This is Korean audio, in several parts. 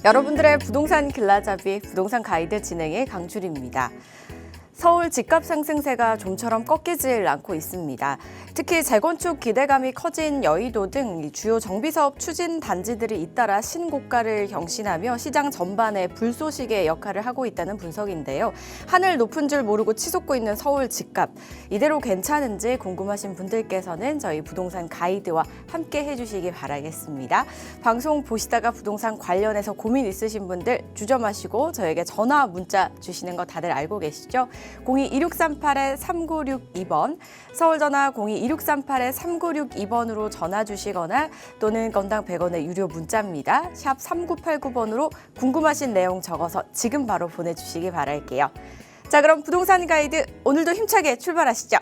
여러분들의 부동산 길라잡이 부동산 가이드 진행의 강주리입니다. 서울 집값 상승세가 좀처럼 꺾이질 않고 있습니다. 특히 재건축 기대감이 커진 여의도 등 주요 정비사업 추진 단지들이 잇따라 신고가를 경신하며 시장 전반에 불쏘시개 역할을 하고 있다는 분석인데요. 하늘 높은 줄 모르고 치솟고 있는 서울 집값, 이대로 괜찮은지 궁금하신 분들께서는 저희 부동산 가이드와 함께 해주시기 바라겠습니다. 방송 보시다가 부동산 관련해서 고민 있으신 분들 주저마시고 저에게 전화, 문자 주시는 거 다들 알고 계시죠? 02-2638-3962번, 서울전화 02-2638-3962번으로 전화 주시거나 또는 건당 100원의 유료 문자입니다. 샵 3989번으로 궁금하신 내용 적어서 지금 바로 보내주시기 바랄게요. 자, 그럼 부동산 가이드 오늘도 힘차게 출발하시죠.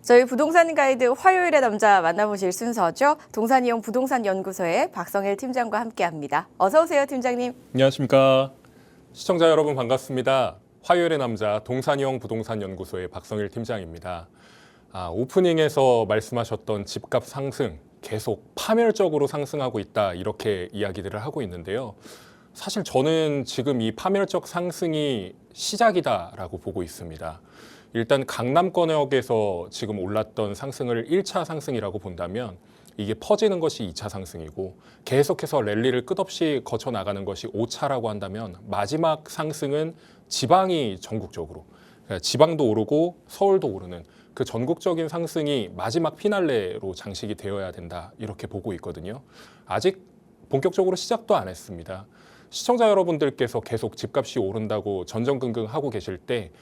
저희 부동산 가이드 화요일의 남자 만나보실 순서죠. 동산이용 부동산연구소의 박성일 팀장과 함께합니다. 어서 오세요, 팀장님. 안녕하십니까. 시청자 여러분 반갑습니다. 화요일의 남자 동산이용 부동산연구소의 박성일 팀장입니다. 오프닝에서 말씀하셨던 집값 상승, 계속 파멸적으로 상승하고 있다, 이렇게 이야기들을 하고 있는데요. 사실 저는 지금 이 파멸적 상승이 시작이다라고 보고 있습니다. 일단 강남권역에서 지금 올랐던 상승을 1차 상승이라고 본다면 이게 퍼지는 것이 2차 상승이고 계속해서 랠리를 끝없이 거쳐 나가는 것이 5차라고 한다면 마지막 상승은 지방이 전국적으로, 지방도 오르고 서울도 오르는 그 전국적인 상승이 마지막 피날레로 장식이 되어야 된다, 이렇게 보고 있거든요. 아직 본격적으로 시작도 안 했습니다. 시청자 여러분들께서 계속 집값이 오른다고 전전긍긍하고 계실 때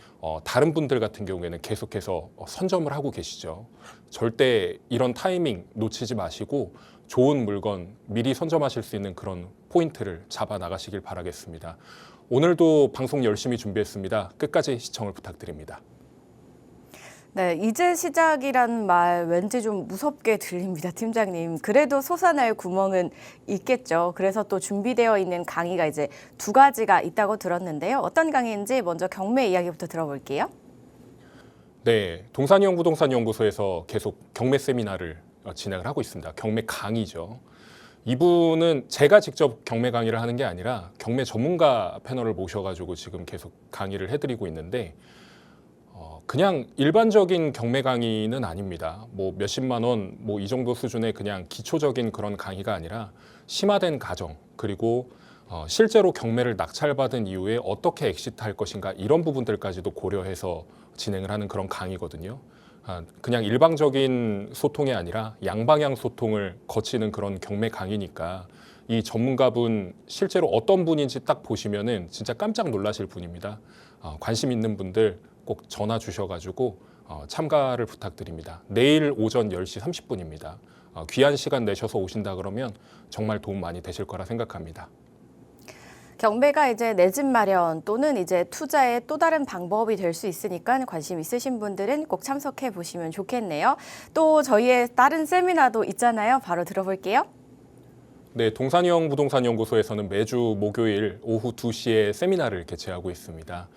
다른 분들 같은 경우에는 계속해서 선점을 하고 계시죠. 절대 이런 타이밍 놓치지 마시고 좋은 물건 미리 선점하실 수 있는 그런 포인트를 잡아 나가시길 바라겠습니다. 오늘도 방송 열심히 준비했습니다. 끝까지 시청을 부탁드립니다. 네, 이제 시작이란 말 왠지 좀 무섭게 들립니다, 팀장님. 그래도 솟아날 구멍은 있겠죠. 그래서 또 준비되어 있는 강의가 이제 2가지가 있다고 들었는데요. 어떤 강의인지 먼저 경매 이야기부터 들어볼게요. 네, 동산이용 부동산연구소에서 계속 경매 세미나를 진행을 하고 있습니다. 경매 강의죠. 이분은 제가 직접 경매 강의를 하는 게 아니라 경매 전문가 패널을 모셔가지고 지금 계속 강의를 해드리고 있는데 그냥 일반적인 경매 강의는 아닙니다. 뭐 몇십만 원, 뭐 이 정도 수준의 그냥 기초적인 그런 강의가 아니라 심화된 가정, 그리고 실제로 경매를 낙찰받은 이후에 어떻게 엑시트할 것인가, 이런 부분들까지도 고려해서 진행을 하는 그런 강의거든요. 그냥 일방적인 소통이 아니라 양방향 소통을 거치는 그런 경매 강의니까 이 전문가분 실제로 어떤 분인지 딱 보시면은 진짜 깜짝 놀라실 분입니다. 관심 있는 분들 꼭 전화 주셔가지고 참가를 부탁드립니다. 내일 오전 10시 30분입니다. 귀한 시간 내셔서 오신다 그러면 정말 도움 많이 되실 거라 생각합니다. 경매가 이제 내 집 마련 또는 이제 투자의 또 다른 방법이 될 수 있으니까 관심 있으신 분들은 꼭 참석해 보시면 좋겠네요. 또 저희의 다른 세미나도 있잖아요. 바로 들어볼게요. 네, 동산이용 부동산연구소에서는 매주 목요일 오후 2시에 세미나를 개최하고 있습니다.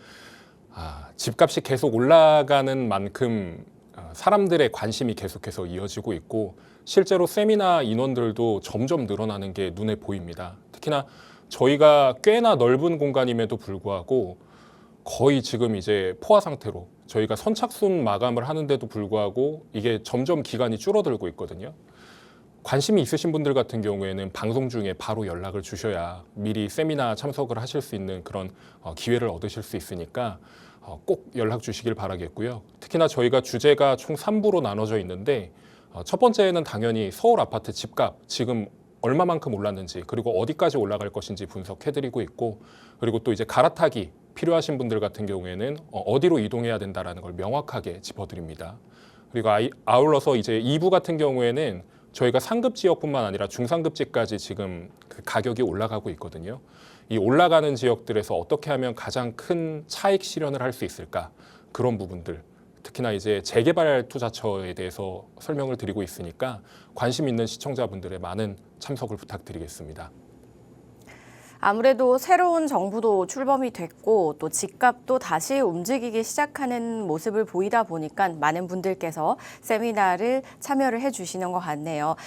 집값이 계속 올라가는 만큼 사람들의 관심이 계속해서 이어지고 있고 실제로 세미나 인원들도 점점 늘어나는 게 눈에 보입니다. 특히나 저희가 꽤나 넓은 공간임에도 불구하고 거의 지금 이제 포화 상태로 저희가 선착순 마감을 하는데도 불구하고 이게 점점 기간이 줄어들고 있거든요. 관심이 있으신 분들 같은 경우에는 방송 중에 바로 연락을 주셔야 미리 세미나 참석을 하실 수 있는 그런 기회를 얻으실 수 있으니까 꼭 연락 주시길 바라겠고요. 특히나 저희가 주제가 총 3부로 나눠져 있는데 첫 번째는 당연히 서울 아파트 집값 지금 얼마만큼 올랐는지, 그리고 어디까지 올라갈 것인지 분석해드리고 있고, 그리고 또 이제 갈아타기 필요하신 분들 같은 경우에는 어디로 이동해야 된다는 걸 명확하게 짚어드립니다. 그리고 아울러서 이제 2부 같은 경우에는 저희가 상급 지역뿐만 아니라 중상급지까지 지금 그 가격이 올라가고 있거든요. 이 올라가는 지역들에서 어떻게 하면 가장 큰 차익 실현을 할 수 있을까, 그런 부분들, 특히나 이제 재개발 투자처에 대해서 설명을 드리고 있으니까 관심 있는 시청자분들의 많은 참석을 부탁드리겠습니다. 아무래도 새로운 정부도 출범이 됐고 또 집값도 다시 움직이기 시작하는 모습을 보이다 보니까 많은 분들께서 세미나를 참여를 해주시는 것 같네요.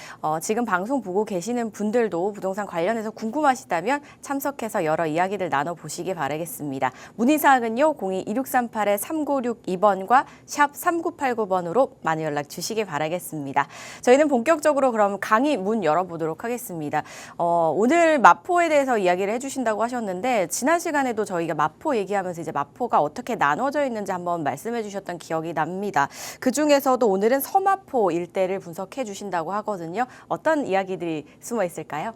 지금 방송 보고 계시는 분들도 부동산 관련해서 궁금하시다면 참석해서 여러 이야기들 나눠보시기 바라겠습니다. 문의사항은요 02-2638-3962번과 샵 3989번으로 많은 연락 주시기 바라겠습니다. 저희는 본격적으로 그럼 강의 문 열어보도록 하겠습니다. 오늘 마포에 대해서 이야기를 해주신다고 하셨는데 지난 시간에도 저희가 마포 얘기하면서 이제 마포가 어떻게 나눠져 있는지 한번 말씀해 주셨던 기억이 납니다. 그중에서도 오늘은 서마포 일대를 분석해 주신다고 하거든요. 어떤 이야기들이 숨어 있을까요?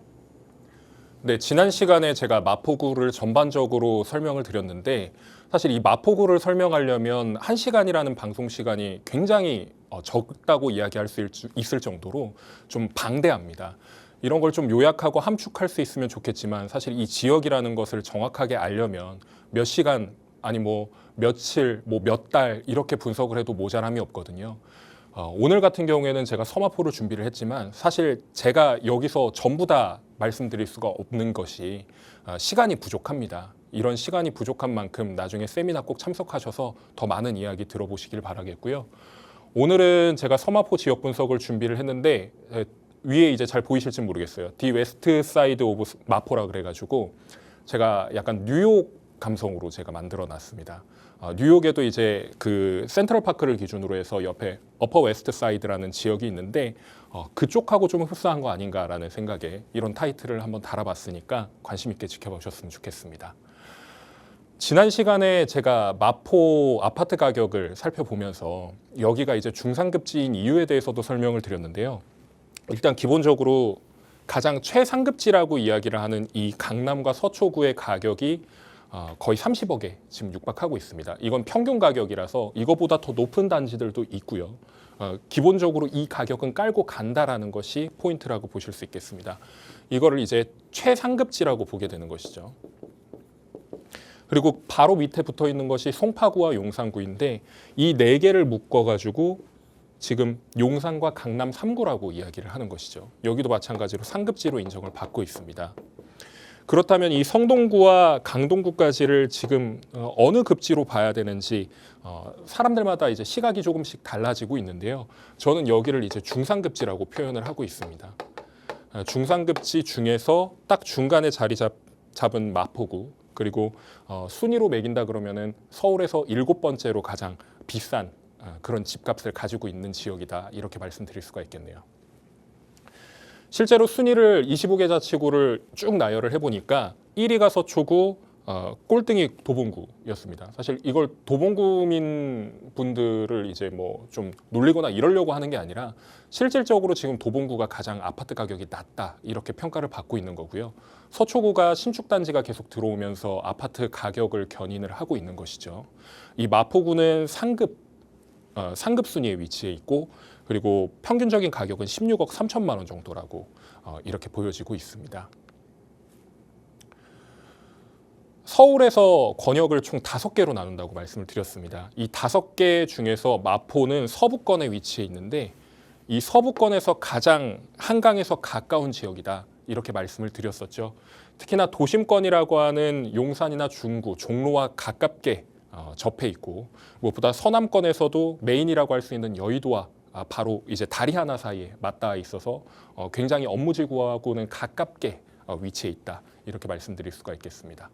네, 지난 시간에 제가 마포구를 전반적으로 설명을 드렸는데 사실 이 마포구를 설명하려면 1시간이라는 방송 시간이 굉장히 적다고 이야기할 수 있을 정도로 좀 방대합니다. 이런 걸 좀 요약하고 함축할 수 있으면 좋겠지만 사실 이 지역이라는 것을 정확하게 알려면 몇 시간 아니 뭐 며칠 뭐 몇 달 이렇게 분석을 해도 모자람이 없거든요. 오늘 같은 경우에는 제가 서마포를 준비를 했지만 사실 제가 여기서 전부 다 말씀드릴 수가 없는 것이 시간이 부족합니다. 이런 시간이 부족한 만큼 나중에 세미나 꼭 참석하셔서 더 많은 이야기 들어보시길 바라겠고요. 오늘은 제가 서마포 지역 분석을 준비를 했는데 위에 이제 잘 보이실지 모르겠어요. 디 웨스트 사이드 오브 마포라 그래가지고 제가 약간 뉴욕 감성으로 제가 만들어 놨습니다. 뉴욕에도 이제 그 센트럴 파크를 기준으로 해서 옆에 어퍼 웨스트 사이드라는 지역이 있는데 그쪽하고 좀 흡사한 거 아닌가라는 생각에 이런 타이틀을 한번 달아봤으니까 관심 있게 지켜보셨으면 좋겠습니다. 지난 시간에 제가 마포 아파트 가격을 살펴보면서 여기가 이제 중상급지인 이유에 대해서도 설명을 드렸는데요. 일단 기본적으로 가장 최상급지라고 이야기를 하는 이 강남과 서초구의 가격이 거의 30억에 지금 육박하고 있습니다. 이건 평균 가격이라서 이거보다 더 높은 단지들도 있고요. 기본적으로 이 가격은 깔고 간다라는 것이 포인트라고 보실 수 있겠습니다. 이거를 이제 최상급지라고 보게 되는 것이죠. 그리고 바로 밑에 붙어 있는 것이 송파구와 용산구인데 이 네 개를 묶어가지고 지금 용산과 강남 3구라고 이야기를 하는 것이죠. 여기도 마찬가지로 상급지로 인정을 받고 있습니다. 그렇다면 이 성동구와 강동구까지를 지금 어느 급지로 봐야 되는지 사람들마다 이제 시각이 조금씩 달라지고 있는데요. 저는 여기를 이제 중상급지라고 표현을 하고 있습니다. 중상급지 중에서 딱 중간에 자리 잡은 마포구 그리고 순위로 매긴다 그러면은 서울에서 7번째로 가장 비싼 그런 집값을 가지고 있는 지역이다 이렇게 말씀드릴 수가 있겠네요. 실제로 순위를 25개 자치구를 쭉 나열을 해보니까 1위가 서초구, 꼴등이 도봉구였습니다. 사실 이걸 도봉구민 분들을 이제 뭐 좀 놀리거나 이러려고 하는 게 아니라 실질적으로 지금 도봉구가 가장 아파트 가격이 낮다 이렇게 평가를 받고 있는 거고요. 서초구가 신축 단지가 계속 들어오면서 아파트 가격을 견인을 하고 있는 것이죠. 이 마포구는 상급 순위에 위치해 있고 그리고 평균적인 가격은 16억 3천만 원 정도라고 이렇게 보여지고 있습니다. 서울에서 권역을 총 5개로 나눈다고 말씀을 드렸습니다. 이 5개 중에서 마포는 서부권에 위치해 있는데 이 서부권에서 가장 한강에서 가까운 지역이다 이렇게 말씀을 드렸었죠. 특히나 도심권이라고 하는 용산이나 중구, 종로와 가깝게 접해 있고 무엇보다 서남권에서도 메인이라고 할 수 있는 여의도와 바로 이제 다리 하나 사이에 맞닿아 있어서 굉장히 업무지구하고는 가깝게 위치해 있다 이렇게 말씀드릴 수가 있겠습니다.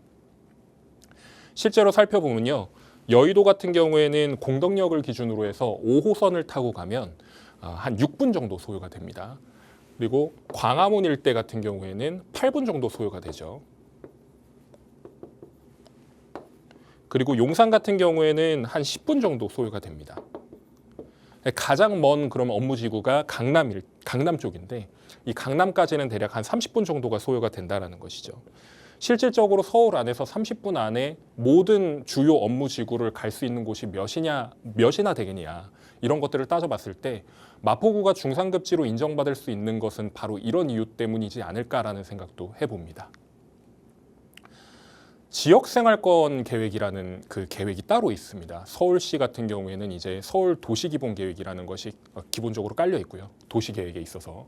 실제로 살펴보면요. 여의도 같은 경우에는 공덕역을 기준으로 해서 5호선을 타고 가면 한 6분 정도 소요가 됩니다. 그리고 광화문 일대 같은 경우에는 8분 정도 소요가 되죠. 그리고 용산 같은 경우에는 한 10분 정도 소요가 됩니다. 가장 먼 그럼 업무지구가 강남 쪽인데 이 강남까지는 대략 한 30분 정도가 소요가 된다는 것이죠. 실질적으로 서울 안에서 30분 안에 모든 주요 업무지구를 갈 수 있는 곳이 몇이나 되겠냐 이런 것들을 따져봤을 때 마포구가 중상급지로 인정받을 수 있는 것은 바로 이런 이유 때문이지 않을까라는 생각도 해봅니다. 지역생활권 계획이라는 그 계획이 따로 있습니다. 서울시 같은 경우에는 이제 서울 도시기본계획이라는 것이 기본적으로 깔려 있고요. 도시계획에 있어서.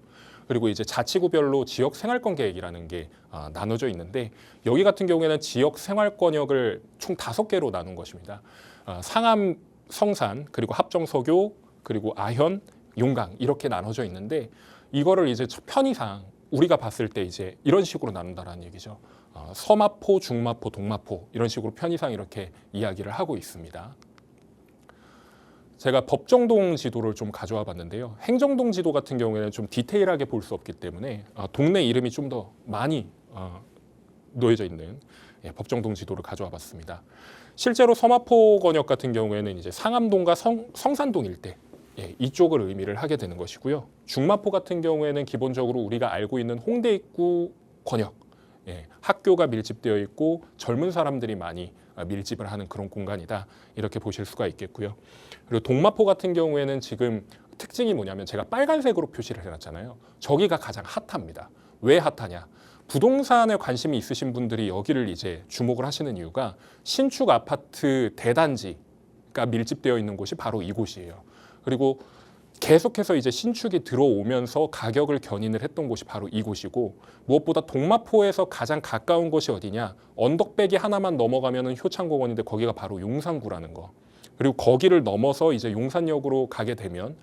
그리고 이제 자치구별로 지역생활권 계획이라는 게 나눠져 있는데 여기 같은 경우에는 지역생활권역을 총 5개로 나눈 것입니다. 상암, 성산, 그리고 합정서교, 그리고 아현, 용강 이렇게 나눠져 있는데 이거를 이제 편의상 우리가 봤을 때 이제 이런 식으로 나눈다라는 얘기죠. 서마포, 중마포, 동마포 이런 식으로 편의상 이렇게 이야기를 하고 있습니다. 제가 법정동 지도를 좀 가져와 봤는데요. 행정동 지도 같은 경우에는 좀 디테일하게 볼 수 없기 때문에 동네 이름이 좀 더 많이 놓여져 있는 법정동 지도를 가져와 봤습니다. 실제로 서마포 권역 같은 경우에는 이제 상암동과 성산동 일대 이쪽을 의미를 하게 되는 것이고요. 중마포 같은 경우에는 기본적으로 우리가 알고 있는 홍대 입구 권역, 학교가 밀집되어 있고 젊은 사람들이 많이 밀집을 하는 그런 공간이다. 이렇게 보실 수가 있겠고요. 그리고 동마포 같은 경우에는 지금 특징이 뭐냐면 제가 빨간색으로 표시를 해놨잖아요. 저기가 가장 핫합니다. 왜 핫하냐? 부동산에 관심이 있으신 분들이 여기를 이제 주목을 하시는 이유가 신축 아파트 대단지가 밀집되어 있는 곳이 바로 이곳이에요. 그리고 계속해서 이제 신축이 들어오면서 가격을 견인을 했던 곳이 바로 이곳이고 무엇보다 동마포에서 가장 가까운 곳이 어디냐? 언덕배기 하나만 넘어가면은 효창공원인데 거기가 바로 용산구라는 거. 그리고 거기를 넘어서 이제 용산역으로 가게 되면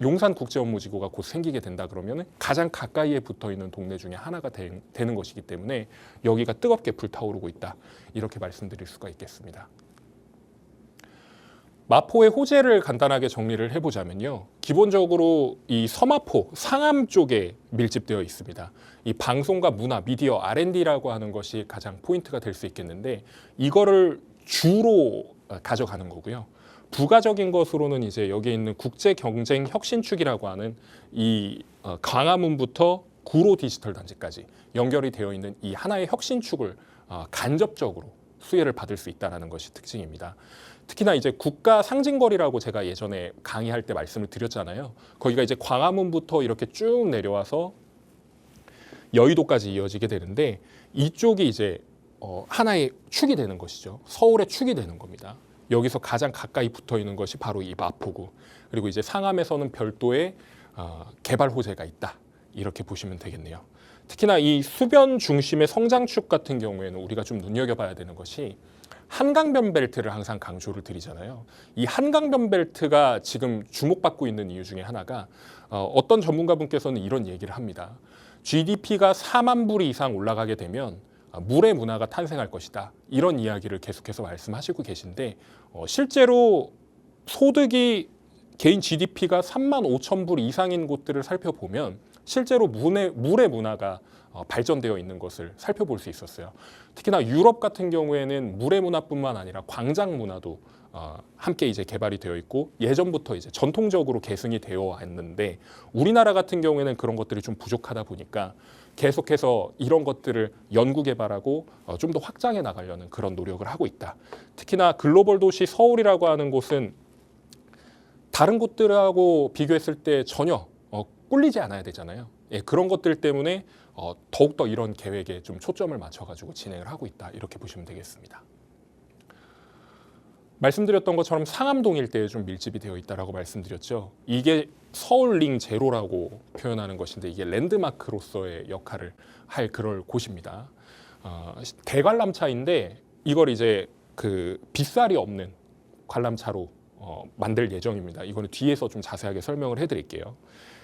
용산국제업무지구가 곧 생기게 된다 그러면 가장 가까이에 붙어 있는 동네 중에 하나가 되는 것이기 때문에 여기가 뜨겁게 불타오르고 있다. 이렇게 말씀드릴 수가 있겠습니다. 마포의 호재를 간단하게 정리를 해보자면요. 기본적으로 이 서마포, 상암 쪽에 밀집되어 있습니다. 이 방송과 문화, 미디어, R&D라고 하는 것이 가장 포인트가 될 수 있겠는데 이거를 주로 가져가는 거고요. 부가적인 것으로는 이제 여기에 있는 국제경쟁혁신축이라고 하는 이 광화문부터 구로 디지털 단지까지 연결이 되어 있는 이 하나의 혁신축을 간접적으로 수혜를 받을 수 있다는 것이 특징입니다. 특히나 이제 국가 상징거리라고 제가 예전에 강의할 때 말씀을 드렸잖아요. 거기가 이제 광화문부터 이렇게 쭉 내려와서 여의도까지 이어지게 되는데 이쪽이 이제 하나의 축이 되는 것이죠. 서울의 축이 되는 겁니다. 여기서 가장 가까이 붙어 있는 것이 바로 이 마포구. 그리고 이제 상암에서는 별도의 개발 호재가 있다. 이렇게 보시면 되겠네요. 특히나 이 수변 중심의 성장축 같은 경우에는 우리가 좀 눈여겨봐야 되는 것이 한강변 벨트를 항상 강조를 드리잖아요. 이 한강변 벨트가 지금 주목받고 있는 이유 중에 하나가 어떤 전문가분께서는 이런 얘기를 합니다. GDP가 4만 불 이상 올라가게 되면 물의 문화가 탄생할 것이다. 이런 이야기를 계속해서 말씀하시고 계신데 실제로 소득이 개인 GDP가 3만 5천 불 이상인 곳들을 살펴보면 실제로 물의 문화가 발전되어 있는 것을 살펴볼 수 있었어요. 특히나 유럽 같은 경우에는 물의 문화뿐만 아니라 광장 문화도 함께 이제 개발이 되어 있고 예전부터 이제 전통적으로 계승이 되어 왔는데 우리나라 같은 경우에는 그런 것들이 좀 부족하다 보니까 계속해서 이런 것들을 연구 개발하고 좀 더 확장해 나가려는 그런 노력을 하고 있다. 특히나 글로벌 도시 서울이라고 하는 곳은 다른 곳들하고 비교했을 때 전혀 꿀리지 않아야 되잖아요. 그런 것들 때문에 더욱더 이런 계획에 좀 초점을 맞춰가지고 진행을 하고 있다. 이렇게 보시면 되겠습니다. 말씀드렸던 것처럼 상암동 일대에 좀 밀집이 되어 있다라고 말씀드렸죠. 이게 서울링 제로라고 표현하는 것인데 이게 랜드마크로서의 역할을 할 그럴 곳입니다. 대관람차인데 이걸 이제 그 빗살이 없는 관람차로 만들 예정입니다. 이거는 뒤에서 좀 자세하게 설명을 해드릴게요.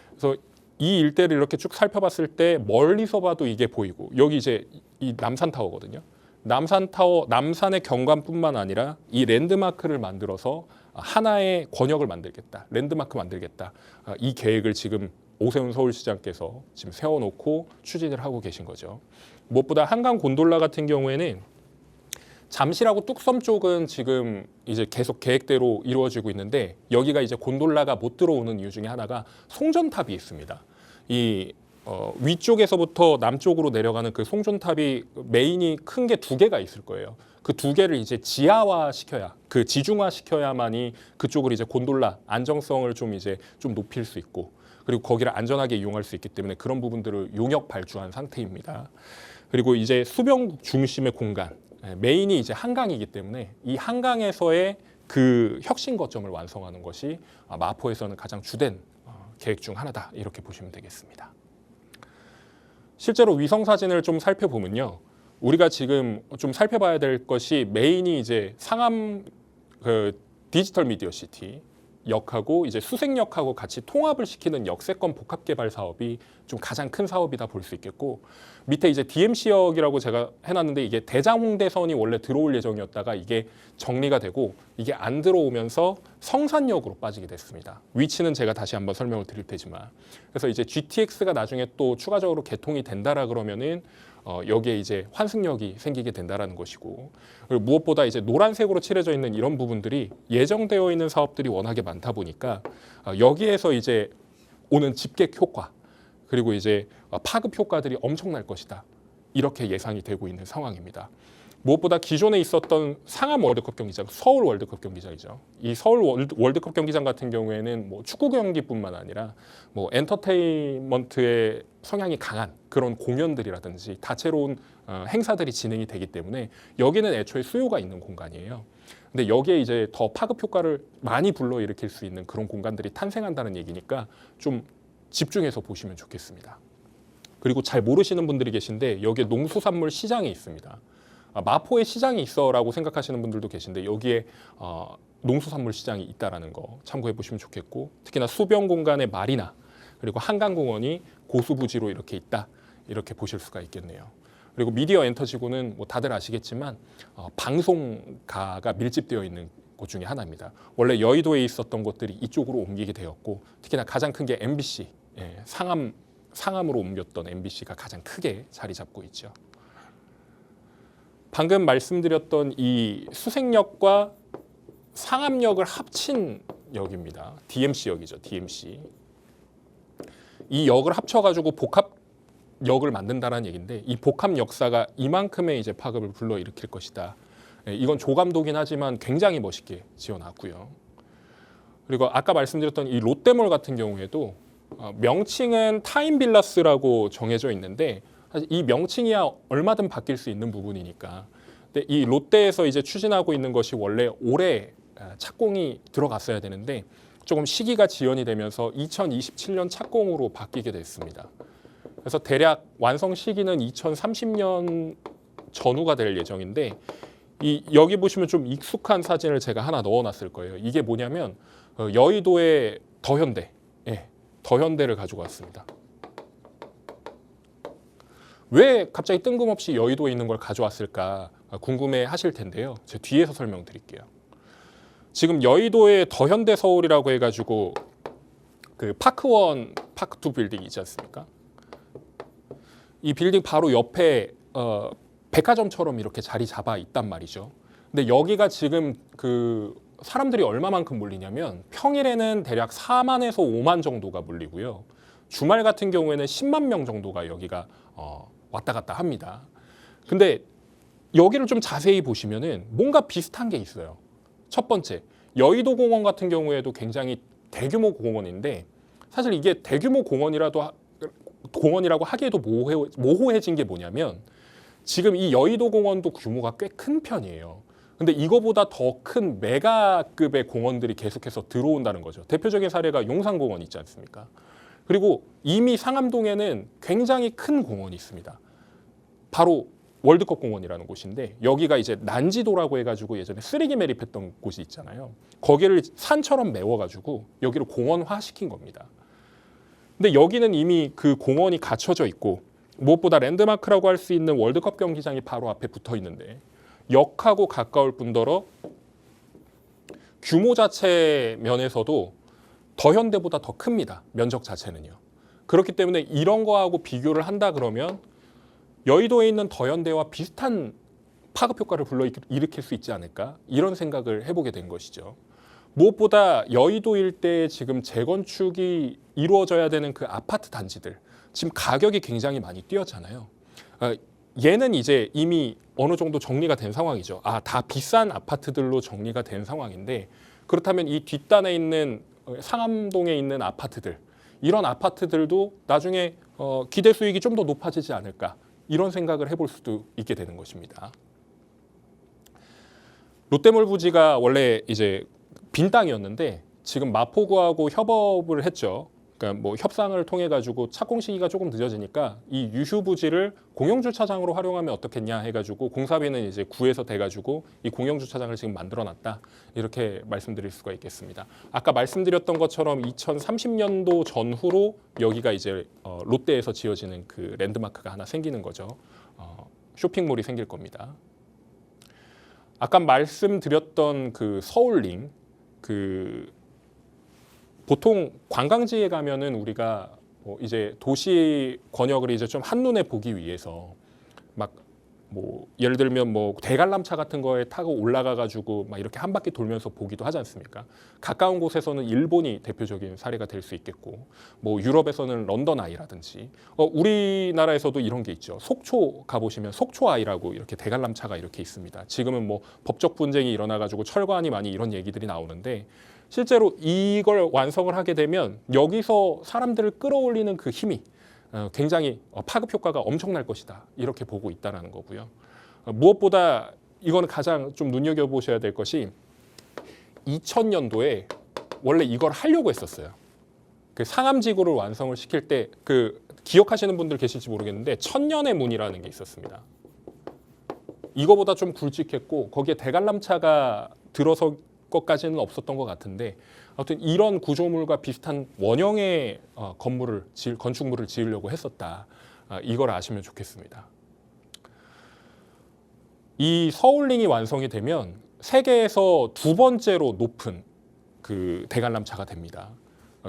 그래서 이 일대를 이렇게 쭉 살펴봤을 때 멀리서 봐도 이게 보이고 여기 이제 이 남산타워거든요. 남산타워, 남산의 경관뿐만 아니라 이 랜드마크를 만들어서 하나의 권역을 만들겠다. 랜드마크 만들겠다. 이 계획을 지금 오세훈 서울시장께서 지금 세워놓고 추진을 하고 계신 거죠. 무엇보다 한강 곤돌라 같은 경우에는 잠실하고 뚝섬 쪽은 지금 이제 계속 계획대로 이루어지고 있는데 여기가 이제 곤돌라가 못 들어오는 이유 중에 하나가 송전탑이 있습니다. 이 위쪽에서부터 남쪽으로 내려가는 그 송전탑이 메인이 큰 게 2개가 있을 거예요. 그 2개를 이제 지하화 시켜야, 그 지중화 시켜야만이 그쪽을 이제 곤돌라 안정성을 좀 이제 좀 높일 수 있고 그리고 거기를 안전하게 이용할 수 있기 때문에 그런 부분들을 용역 발주한 상태입니다. 그리고 이제 수변 중심의 공간, 메인이 이제 한강이기 때문에 이 한강에서의 그 혁신 거점을 완성하는 것이 마포에서는 가장 주된 계획 중 하나다 이렇게 보시면 되겠습니다. 실제로 위성 사진을 좀 살펴보면요, 우리가 지금 좀 살펴봐야 될 것이 메인이 이제 상암 그 디지털 미디어 시티 역하고 이제 수색역하고 같이 통합을 시키는 역세권 복합 개발 사업이 좀 가장 큰 사업이다 볼 수 있겠고, 밑에 이제 DMC역이라고 제가 해놨는데 이게 대장홍대선이 원래 들어올 예정이었다가 이게 정리가 되고 이게 안 들어오면서 성산역으로 빠지게 됐습니다. 위치는 제가 다시 한번 설명을 드릴 테지만, 그래서 이제 GTX가 나중에 또 추가적으로 개통이 된다라 그러면은 여기에 이제 환승역이 생기게 된다라는 것이고, 그리고 무엇보다 이제 노란색으로 칠해져 있는 이런 부분들이 예정되어 있는 사업들이 워낙에 많다 보니까 여기에서 이제 오는 집객 효과 그리고 이제 파급 효과들이 엄청날 것이다 이렇게 예상이 되고 있는 상황입니다. 무엇보다 기존에 있었던 상암 월드컵 경기장, 서울 월드컵 경기장이죠. 이 서울 월드컵 경기장 같은 경우에는 뭐 축구 경기뿐만 아니라 뭐 엔터테인먼트의 성향이 강한 그런 공연들이라든지 다채로운 행사들이 진행이 되기 때문에 여기는 애초에 수요가 있는 공간이에요. 근데 여기에 이제 더 파급 효과를 많이 불러일으킬 수 있는 그런 공간들이 탄생한다는 얘기니까 좀 집중해서 보시면 좋겠습니다. 그리고 잘 모르시는 분들이 계신데 여기에 농수산물 시장이 있습니다. 마포에 시장이 있어라고 생각하시는 분들도 계신데 여기에 농수산물 시장이 있다라는 거 참고해 보시면 좋겠고, 특히나 수변 공간의 마리나 그리고 한강공원이 고수부지로 이렇게 있다 이렇게 보실 수가 있겠네요. 그리고 미디어 엔터지구는 뭐 다들 아시겠지만 방송가가 밀집되어 있는 곳 중에 하나입니다. 원래 여의도에 있었던 곳들이 이쪽으로 옮기게 되었고, 특히나 가장 큰 게 MBC, 상암으로 옮겼던 MBC가 가장 크게 자리 잡고 있죠. 방금 말씀드렸던 이 수색역과 상암역을 합친 역입니다. DMC역이죠. DMC. 이 역을 합쳐가지고 복합역을 만든다는 얘기인데 이 복합 역사가 이만큼의 이제 파급을 불러일으킬 것이다. 이건 조감도긴 하지만 굉장히 멋있게 지어놨고요. 그리고 아까 말씀드렸던 이 롯데몰 같은 경우에도 명칭은 타임빌라스라고 정해져 있는데 사실 이 명칭이야 얼마든 바뀔 수 있는 부분이니까. 근데 이 롯데에서 이제 추진하고 있는 것이 원래 올해 착공이 들어갔어야 되는데 조금 시기가 지연이 되면서 2027년 착공으로 바뀌게 됐습니다. 그래서 대략 완성 시기는 2030년 전후가 될 예정인데 여기 보시면 좀 익숙한 사진을 제가 하나 넣어놨을 거예요. 이게 뭐냐면 여의도의 더현대, 더현대를 가지고 왔습니다. 왜 갑자기 뜬금없이 여의도에 있는 걸 가져왔을까 궁금해 하실 텐데요. 제가 뒤에서 설명드릴게요. 지금 여의도에 더현대 서울이라고 해가지고 그 파크원, 파크2 빌딩 있지 않습니까? 이 빌딩 바로 옆에 백화점처럼 이렇게 자리 잡아 있단 말이죠. 근데 여기가 지금 그 사람들이 얼마만큼 몰리냐면 평일에는 대략 4만에서 5만 정도가 몰리고요. 주말 같은 경우에는 10만 명 정도가 여기가 왔다 갔다 합니다. 근데 여기를 좀 자세히 보시면은 뭔가 비슷한 게 있어요. 첫 번째, 여의도 공원 같은 경우에도 굉장히 대규모 공원인데 사실 이게 대규모 공원이라고 하기에도 모호해진 게 뭐냐면 지금 이 여의도 공원도 규모가 꽤 큰 편이에요. 근데 이거보다 더 큰 메가급의 공원들이 계속해서 들어온다는 거죠. 대표적인 사례가 용산공원 있지 않습니까? 그리고 이미 상암동에는 굉장히 큰 공원이 있습니다. 바로 월드컵 공원이라는 곳인데 여기가 이제 난지도라고 해가지고 예전에 쓰레기 매립했던 곳이 있잖아요. 거기를 산처럼 메워가지고 여기를 공원화 시킨 겁니다. 근데 여기는 이미 그 공원이 갖춰져 있고 무엇보다 랜드마크라고 할 수 있는 월드컵 경기장이 바로 앞에 붙어 있는데 역하고 가까울 뿐더러 규모 자체 면에서도 더현대보다 더 큽니다. 면적 자체는요. 그렇기 때문에 이런 거하고 비교를 한다 그러면 여의도에 있는 더현대와 비슷한 파급 효과를 불러일으킬 수 있지 않을까 이런 생각을 해보게 된 것이죠. 무엇보다 여의도 일대에 지금 재건축이 이루어져야 되는 그 아파트 단지들 지금 가격이 굉장히 많이 뛰었잖아요. 얘는 이제 이미 어느 정도 정리가 된 상황이죠. 다 비싼 아파트들로 정리가 된 상황인데 그렇다면 이 뒷단에 있는 상암동에 있는 아파트들 이런 아파트들도 나중에 기대 수익이 좀 더 높아지지 않을까 이런 생각을 해볼 수도 있게 되는 것입니다. 롯데몰 부지가 원래 이제 빈 땅이었는데 지금 마포구하고 협업을 했죠. 그러니까 뭐 협상을 통해 가지고 착공 시기가 조금 늦어지니까 이 유휴 부지를 공영 주차장으로 활용하면 어떻겠냐 해가지고 공사비는 이제 구에서 돼가지고 이 공영 주차장을 지금 만들어놨다 이렇게 말씀드릴 수가 있겠습니다. 아까 말씀드렸던 것처럼 2030년도 전후로 여기가 이제 롯데에서 지어지는 그 랜드마크가 하나 생기는 거죠. 쇼핑몰이 생길 겁니다. 아까 말씀드렸던 그 서울링 보통 관광지에 가면은 우리가 이제 도시 권역을 이제 좀 한눈에 보기 위해서 막 뭐 예를 들면 뭐 대관람차 같은 거에 타고 올라가 가지고 막 이렇게 한 바퀴 돌면서 보기도 하지 않습니까? 가까운 곳에서는 일본이 대표적인 사례가 될 수 있겠고 뭐 유럽에서는 런던 아이라든지 우리나라에서도 이런 게 있죠. 속초 가보시면 속초 아이라고 이렇게 대관람차가 이렇게 있습니다. 지금은 뭐 법적 분쟁이 일어나 가지고 철거하니 많이 이런 얘기들이 나오는데 실제로 이걸 완성을 하게 되면 여기서 사람들을 끌어올리는 그 힘이 굉장히 파급 효과가 엄청날 것이다. 이렇게 보고 있다는 거고요. 무엇보다 이거는 가장 좀 눈여겨보셔야 될 것이 2000년도에 원래 이걸 하려고 했었어요. 그 상암지구를 완성을 시킬 때 그 기억하시는 분들 계실지 모르겠는데 천년의 문이라는 게 있었습니다. 이거보다 좀 굵직했고 거기에 대관람차가 들어서 것까지는 없었던 것 같은데 아무튼 이런 구조물과 비슷한 원형의 건축물을 지으려고 했었다. 이걸 아시면 좋겠습니다. 이 서울링이 완성이 되면 세계에서 두 번째로 높은 그 대관람차가 됩니다.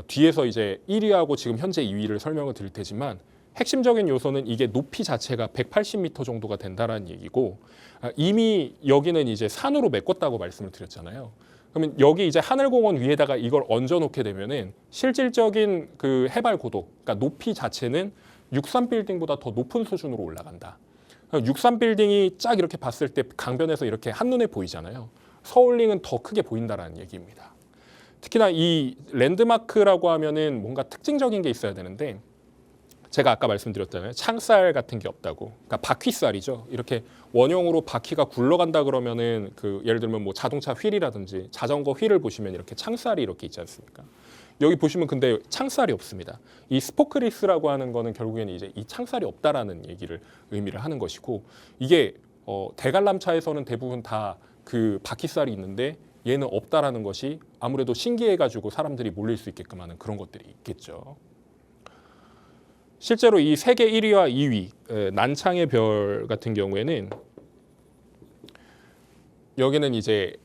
뒤에서 이제 1위하고 지금 현재 2위를 설명을 드릴 테지만 핵심적인 요소는 이게 높이 자체가 180m 정도가 된다는 얘기고 이미 여기는 이제 산으로 메꿨다고 말씀을 드렸잖아요. 그러면 여기 이제 하늘공원 위에다가 이걸 얹어놓게 되면은 실질적인 그 해발 고도, 그러니까 높이 자체는 63빌딩보다 더 높은 수준으로 올라간다. 63빌딩이 쫙 이렇게 봤을 때 강변에서 이렇게 한눈에 보이잖아요. 서울링은 더 크게 보인다라는 얘기입니다. 특히나 이 랜드마크라고 하면은 뭔가 특징적인 게 있어야 되는데 제가 아까 말씀드렸잖아요. 창살 같은 게 없다고. 그러니까 바퀴살이죠. 이렇게 원형으로 바퀴가 굴러간다 그러면은 그 예를 들면 뭐 자동차 휠이라든지 자전거 휠을 보시면 이렇게 창살이 이렇게 있지 않습니까? 여기 보시면 근데 창살이 없습니다. 이 스포크리스라고 하는 거는 결국에는 이제 이 창살이 없다라는 얘기를 의미를 하는 것이고 이게 대관람차에서는 대부분 다 그 바퀴살이 있는데 얘는 없다라는 것이 아무래도 신기해가지고 사람들이 몰릴 수 있게끔 하는 그런 것들이 있겠죠. 실제로 이 세계 1위와 2위 난창의 별 같은 경우에는 여기는 이제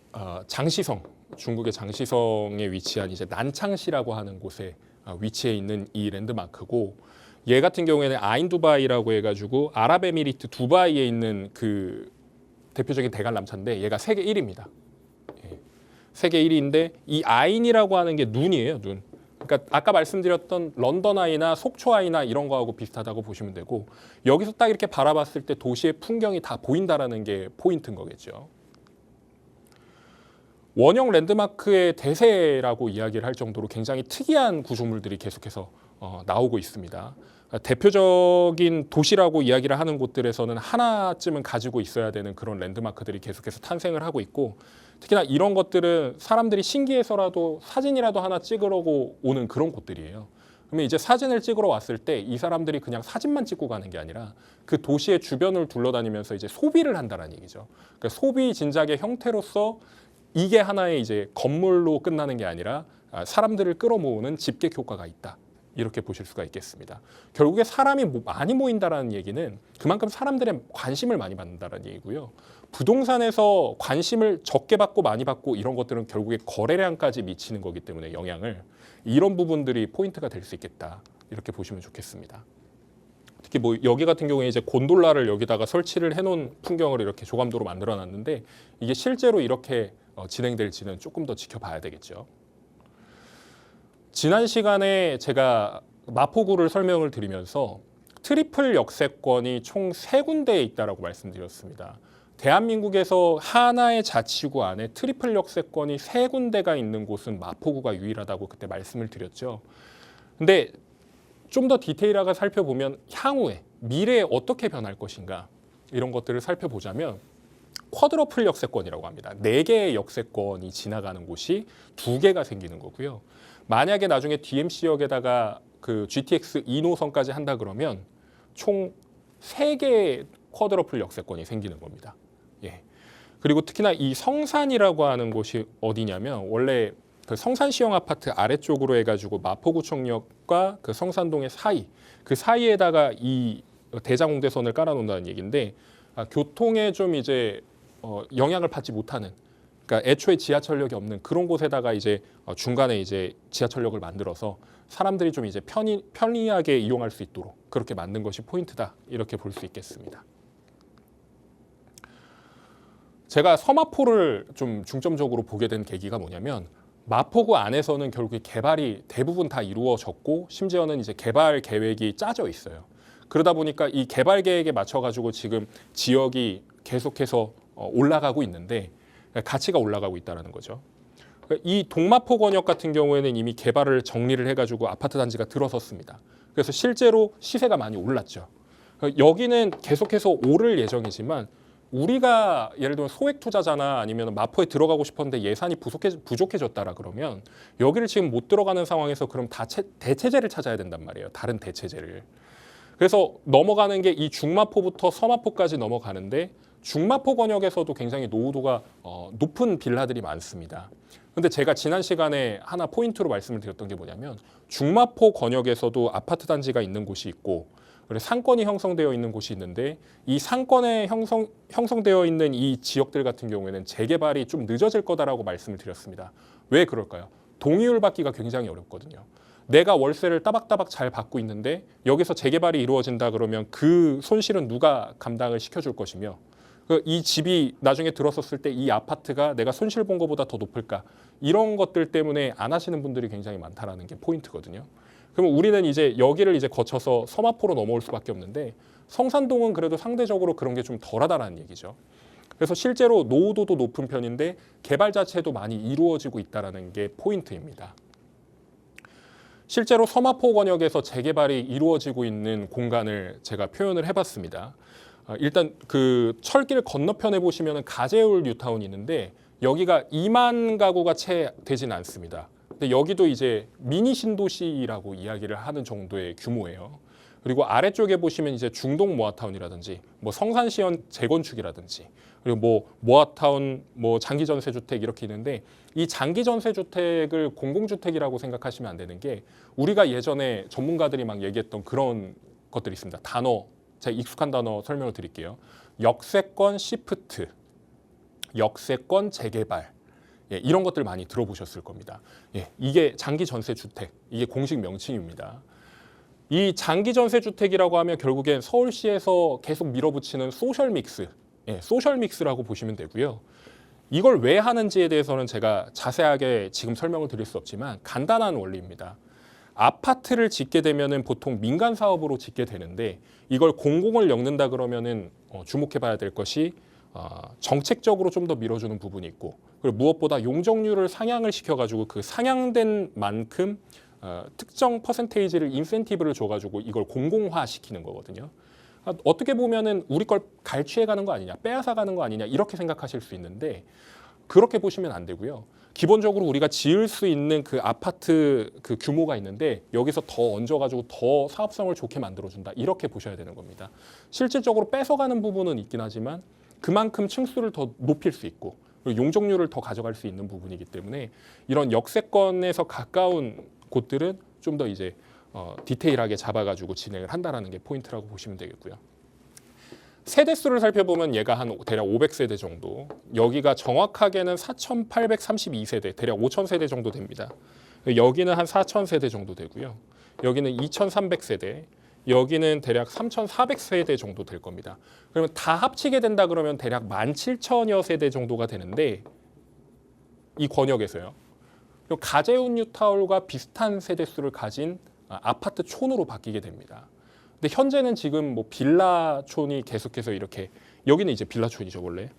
장시성 중국의 장시성에 위치한 이제 난창시라고 하는 곳에 위치해 있는 이 랜드마크고 얘 같은 경우에는 아인두바이라고 해가지고 아랍에미리트 두바이에 있는 그 대표적인 대관람차인데 얘가 세계 1위입니다. 세계 1위인데 이 아인이라고 하는 게 눈이에요, 눈. 그러니까 아까 말씀드렸던 런던 아이나 속초 아이나 이런 거하고 비슷하다고 보시면 되고 여기서 딱 이렇게 바라봤을 때 도시의 풍경이 다 보인다라는 게 포인트인 거겠죠. 원형 랜드마크의 대세라고 이야기를 할 정도로 굉장히 특이한 구조물들이 계속해서 나오고 있습니다. 대표적인 도시라고 이야기를 하는 곳들에서는 하나쯤은 가지고 있어야 되는 그런 랜드마크들이 계속해서 탄생을 하고 있고 특히나 이런 것들은 사람들이 신기해서라도 사진이라도 하나 찍으려고 오는 그런 곳들이에요. 그러면 이제 사진을 찍으러 왔을 때 이 사람들이 그냥 사진만 찍고 가는 게 아니라 그 도시의 주변을 둘러다니면서 이제 소비를 한다는 얘기죠. 그러니까 소비 진작의 형태로서 이게 하나의 이제 건물로 끝나는 게 아니라 사람들을 끌어모으는 집객 효과가 있다. 이렇게 보실 수가 있겠습니다. 결국에 사람이 많이 모인다라는 얘기는 그만큼 사람들의 관심을 많이 받는다는 얘기고요. 부동산에서 관심을 적게 받고 많이 받고 이런 것들은 결국에 거래량까지 미치는 거기 때문에 영향을 이런 부분들이 포인트가 될 수 있겠다. 이렇게 보시면 좋겠습니다. 특히 뭐 여기 같은 경우에 이제 곤돌라를 여기다가 설치를 해놓은 풍경을 이렇게 조감도로 만들어놨는데 이게 실제로 이렇게 진행될지는 조금 더 지켜봐야 되겠죠. 지난 시간에 제가 마포구를 설명을 드리면서 트리플 역세권이 총 3군데에 있다라고 말씀드렸습니다. 대한민국에서 하나의 자치구 안에 트리플 역세권이 3군데가 있는 곳은 마포구가 유일하다고 그때 말씀을 드렸죠. 근데 좀 더 디테일하게 살펴보면 향후에 미래에 어떻게 변할 것인가 이런 것들을 살펴보자면 쿼드러플 역세권이라고 합니다. 4개의 역세권이 지나가는 곳이 2개가 생기는 거고요. 만약에 나중에 DMC역에다가 그 GTX 2노선까지 한다 그러면 총 3개의 쿼드러플 역세권이 생기는 겁니다. 예. 그리고 특히나 이 성산이라고 하는 곳이 어디냐면 원래 그 성산시형 아파트 아래쪽으로 해가지고 마포구청역과 그 성산동의 사이 그 사이에다가 이 대장홍대선을 깔아놓는다는 얘기인데 교통에 좀 이제 영향을 받지 못하는 그러니까 애초에 지하철역이 없는 그런 곳에다가 이제 중간에 이제 지하철역을 만들어서 사람들이 좀 이제 편리하게 이용할 수 있도록 그렇게 만든 것이 포인트다 이렇게 볼 수 있겠습니다. 제가 서마포를 좀 중점적으로 보게 된 계기가 뭐냐면 마포구 안에서는 결국에 개발이 대부분 다 이루어졌고 심지어는 이제 개발 계획이 짜져 있어요. 그러다 보니까 이 개발 계획에 맞춰가지고 지금 지역이 계속해서 올라가고 있는데 가치가 올라가고 있다는 거죠. 이 동마포 권역 같은 경우에는 이미 개발을 정리를 해가지고 아파트 단지가 들어섰습니다. 그래서 실제로 시세가 많이 올랐죠. 여기는 계속해서 오를 예정이지만 우리가 예를 들면 소액 투자자나 아니면 마포에 들어가고 싶었는데 예산이 부족해졌다라 그러면 여기를 지금 못 들어가는 상황에서 그럼 대체제를 찾아야 된단 말이에요. 다른 대체제를. 그래서 넘어가는 게 이 중마포부터 서마포까지 넘어가는데 중마포 권역에서도 굉장히 노후도가 높은 빌라들이 많습니다. 근데 제가 지난 시간에 하나 포인트로 말씀을 드렸던 게 뭐냐면 중마포 권역에서도 아파트 단지가 있는 곳이 있고 그리고 상권이 형성되어 있는 곳이 있는데 이 상권에 형성되어 있는 이 지역들 같은 경우에는 재개발이 좀 늦어질 거다라고 말씀을 드렸습니다. 왜 그럴까요? 동의율 받기가 굉장히 어렵거든요. 내가 월세를 따박따박 잘 받고 있는데 여기서 재개발이 이루어진다 그러면 그 손실은 누가 감당을 시켜줄 것이며 이 집이 나중에 들어섰을 때 이 아파트가 내가 손실 본 것보다 더 높을까 이런 것들 때문에 안 하시는 분들이 굉장히 많다라는 게 포인트거든요. 그러면 우리는 이제 여기를 이제 거쳐서 서마포로 넘어올 수밖에 없는데 성산동은 그래도 상대적으로 그런 게 좀 덜하다라는 얘기죠. 그래서 실제로 노후도도 높은 편인데 개발 자체도 많이 이루어지고 있다라는 게 포인트입니다. 실제로 서마포 권역에서 재개발이 이루어지고 있는 공간을 제가 표현을 해봤습니다. 일단 그 철길 건너편에 보시면 가재울 뉴타운이 있는데 여기가 2만 가구가 채 되진 않습니다. 근데 여기도 이제 미니 신도시라고 이야기를 하는 정도의 규모예요. 그리고 아래쪽에 보시면 이제 중동 모아타운이라든지 뭐 성산시현 재건축이라든지 그리고 뭐 모아타운 뭐 장기 전세 주택 이렇게 있는데 이 장기 전세 주택을 공공주택이라고 생각하시면 안 되는 게 우리가 예전에 전문가들이 막 얘기했던 그런 것들이 있습니다. 단어 제가 익숙한 단어 설명을 드릴게요. 역세권 시프트, 역세권 재개발 예, 이런 것들 많이 들어보셨을 겁니다. 예, 이게 장기 전세 주택 이게 공식 명칭입니다. 이 장기 전세 주택이라고 하면 결국엔 서울시에서 계속 밀어붙이는 소셜 믹스, 예, 소셜 믹스라고 보시면 되고요. 이걸 왜 하는지에 대해서는 제가 자세하게 지금 설명을 드릴 수 없지만 간단한 원리입니다. 아파트를 짓게 되면은 보통 민간 사업으로 짓게 되는데 이걸 공공을 엮는다 그러면은 주목해봐야 될 것이 정책적으로 좀 더 밀어주는 부분이 있고 그리고 무엇보다 용적률을 상향을 시켜가지고 그 상향된 만큼 특정 퍼센테이지를 인센티브를 줘가지고 이걸 공공화시키는 거거든요. 어떻게 보면은 우리 걸 갈취해가는 거 아니냐, 빼앗아가는 거 아니냐 이렇게 생각하실 수 있는데 그렇게 보시면 안 되고요. 기본적으로 우리가 지을 수 있는 그 아파트 그 규모가 있는데 여기서 더 얹어가지고 더 사업성을 좋게 만들어준다 이렇게 보셔야 되는 겁니다. 실질적으로 뺏어가는 부분은 있긴 하지만 그만큼 층수를 더 높일 수 있고 그리고 용적률을 더 가져갈 수 있는 부분이기 때문에 이런 역세권에서 가까운 곳들은 좀 더 이제 디테일하게 잡아가지고 진행을 한다라는 게 포인트라고 보시면 되겠고요. 세대수를 살펴보면 얘가 한 대략 500세대 정도, 여기가 정확하게는 4,832세대, 대략 5,000세대 정도 됩니다. 여기는 한 4,000세대 정도 되고요. 여기는 2,300세대, 여기는 대략 3,400세대 정도 될 겁니다. 그러면 다 합치게 된다 그러면 대략 17,000여 세대 정도가 되는데 이 권역에서요. 가재운 뉴타운과 비슷한 세대수를 가진 아파트 촌으로 바뀌게 됩니다. 근데 현재는 지금 뭐 빌라촌이 계속해서 이렇게 여기는 이제 빌라촌이죠 원래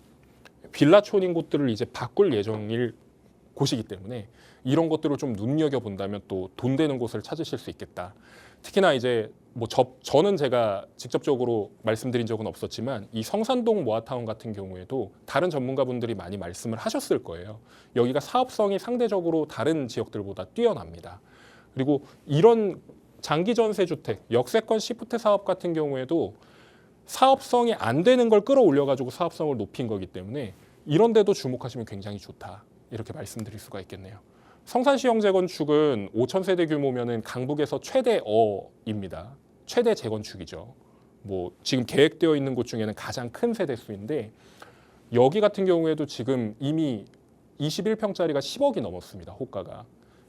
빌라촌인 곳들을 이제 바꿀 예정일 곳이기 때문에 이런 것들을 좀 눈여겨본다면 또 돈 되는 곳을 찾으실 수 있겠다. 특히나 이제 뭐 저는 제가 직접적으로 말씀드린 적은 없었지만 이 성산동 모아타운 같은 경우에도 다른 전문가분들이 많이 말씀을 하셨을 거예요. 여기가 사업성이 상대적으로 다른 지역들보다 뛰어납니다. 그리고 이런 장기 전세 주택, 역세권 시프트 사업 같은 경우에도 사업성이 안 되는 걸 끌어올려 가지고 사업성을 높인 거기 때문에 이런 데도 주목하시면 굉장히 좋다. 이렇게 말씀드릴 수가 있겠네요. 성산시형 재건축은 5,000세대 규모면은 강북에서 최대어입니다. 최대 재건축이죠. 뭐 지금 계획되어 있는 곳 중에는 가장 큰 세대수인데 여기 같은 경우에도 지금 이미 21평짜리가 10억이 넘었습니다. 호가가.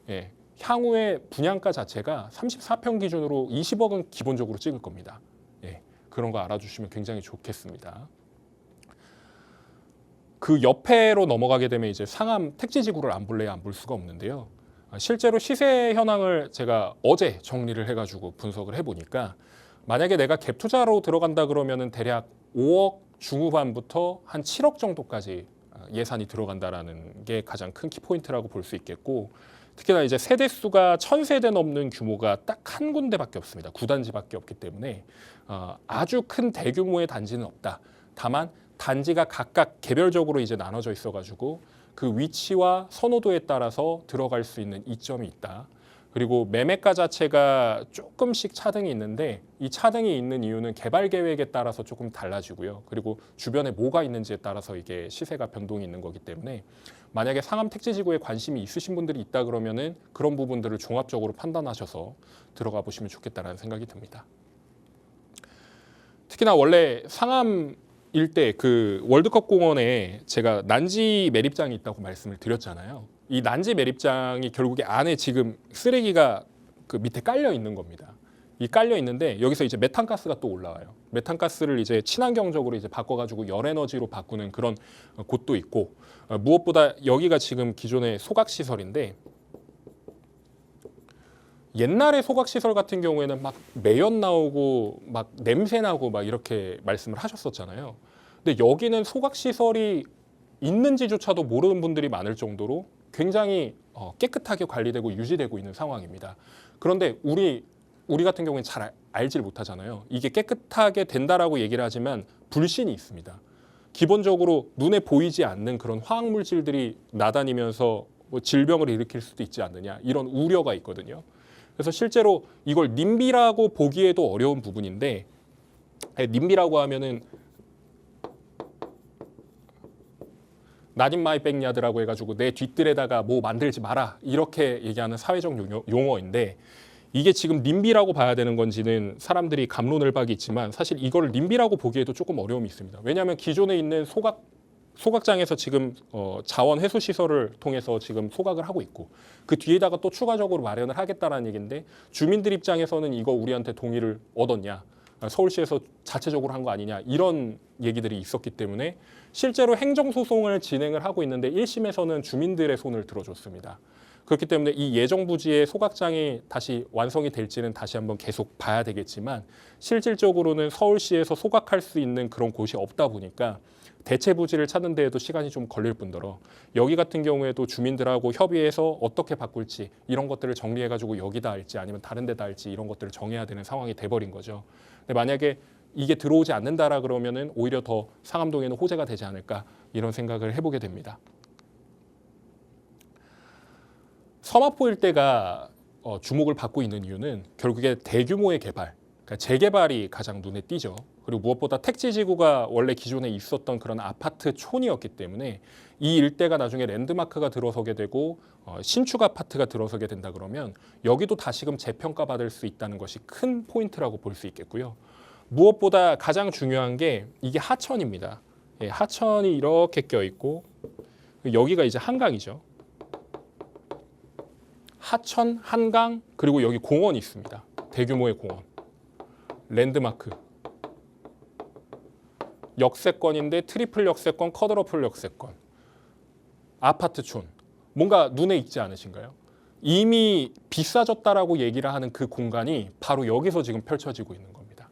예. 향후에 분양가 자체가 34평 기준으로 20억은 기본적으로 찍을 겁니다. 예. 그런 거 알아주시면 굉장히 좋겠습니다. 그 옆에로 넘어가게 되면 이제 상암 택지지구를 안 볼래야 안 볼 수가 없는데요. 실제로 시세 현황을 제가 어제 정리를 해가지고 분석을 해보니까 만약에 내가 갭 투자로 들어간다 그러면은 대략 5억 중후반부터 한 7억 정도까지 예산이 들어간다라는 게 가장 큰 키포인트라고 볼 수 있겠고 특히나 이제 세대 수가 1,000세대 넘는 규모가 딱 한 군데밖에 없습니다. 9단지밖에 없기 때문에 아주 큰 대규모의 단지는 없다. 다만 단지가 각각 개별적으로 이제 나눠져 있어가지고 그 위치와 선호도에 따라서 들어갈 수 있는 이점이 있다. 그리고 매매가 자체가 조금씩 차등이 있는데 이 차등이 있는 이유는 개발 계획에 따라서 조금 달라지고요. 그리고 주변에 뭐가 있는지에 따라서 이게 시세가 변동이 있는 거기 때문에 만약에 상암 택지지구에 관심이 있으신 분들이 있다 그러면은 그런 부분들을 종합적으로 판단하셔서 들어가 보시면 좋겠다라는 생각이 듭니다. 특히나 원래 상암 일대 그 월드컵 공원에 제가 난지 매립장이 있다고 말씀을 드렸잖아요. 이 난지 매립장이 결국에 안에 지금 쓰레기가 그 밑에 깔려 있는 겁니다. 이 깔려 있는데 여기서 이제 메탄가스가 또 올라와요. 메탄가스를 이제 친환경적으로 이제 바꿔가지고 열에너지로 바꾸는 그런 곳도 있고 무엇보다 여기가 지금 기존의 소각시설인데 옛날에 소각시설 같은 경우에는 막 매연 나오고 막 냄새 나고 막 이렇게 말씀을 하셨었잖아요. 근데 여기는 소각시설이 있는지조차도 모르는 분들이 많을 정도로 굉장히 깨끗하게 관리되고 유지되고 있는 상황입니다. 그런데 우리 같은 경우는 잘 알질 못하잖아요. 이게 깨끗하게 된다라고 얘기를 하지만 불신이 있습니다. 기본적으로 눈에 보이지 않는 그런 화학물질들이 나다니면서 뭐 질병을 일으킬 수도 있지 않느냐 이런 우려가 있거든요. 그래서 실제로 이걸 님비라고 보기에도 어려운 부분인데 님비라고 하면은 Not in my backyard라고 해가지고 내 뒷뜰에다가 뭐 만들지 마라 이렇게 얘기하는 사회적 용어인데 이게 지금 님비라고 봐야 되는 건지는 사람들이 갑론을박이 있지만 사실 이걸 님비라고 보기에도 조금 어려움이 있습니다. 왜냐하면 기존에 있는 소각장에서 지금 자원 회수 시설을 통해서 지금 소각을 하고 있고 그 뒤에다가 또 추가적으로 마련을 하겠다라는 얘기인데 주민들 입장에서는 이거 우리한테 동의를 얻었냐 서울시에서 자체적으로 한 거 아니냐 이런 얘기들이 있었기 때문에 실제로 행정소송을 진행을 하고 있는데 1심에서는 주민들의 손을 들어줬습니다. 그렇기 때문에 이 예정 부지의 소각장이 다시 완성이 될지는 다시 한번 계속 봐야 되겠지만 실질적으로는 서울시에서 소각할 수 있는 그런 곳이 없다 보니까 대체 부지를 찾는 데에도 시간이 좀 걸릴 뿐더러 여기 같은 경우에도 주민들하고 협의해서 어떻게 바꿀지 이런 것들을 정리해가지고 여기다 할지 아니면 다른 데다 할지 이런 것들을 정해야 되는 상황이 돼버린 거죠. 근데 만약에 이게 들어오지 않는다라 그러면은 오히려 더 상암동에는 호재가 되지 않을까 이런 생각을 해보게 됩니다. 서마포 일대가 주목을 받고 있는 이유는 결국에 대규모의 개발, 그러니까 재개발이 가장 눈에 띄죠. 그리고 무엇보다 택지지구가 원래 기존에 있었던 그런 아파트촌이었기 때문에 이 일대가 나중에 랜드마크가 들어서게 되고 신축 아파트가 들어서게 된다 그러면 여기도 다시금 재평가받을 수 있다는 것이 큰 포인트라고 볼 수 있겠고요. 무엇보다 가장 중요한 게 이게 하천입니다. 예, 하천이 이렇게 껴있고 여기가 이제 한강이죠. 하천, 한강, 그리고 여기 공원이 있습니다. 대규모의 공원. 랜드마크. 역세권인데 트리플 역세권, 쿼드러플 역세권. 아파트촌. 뭔가 눈에 익지 않으신가요? 이미 비싸졌다라고 얘기를 하는 그 공간이 바로 여기서 지금 펼쳐지고 있는 겁니다.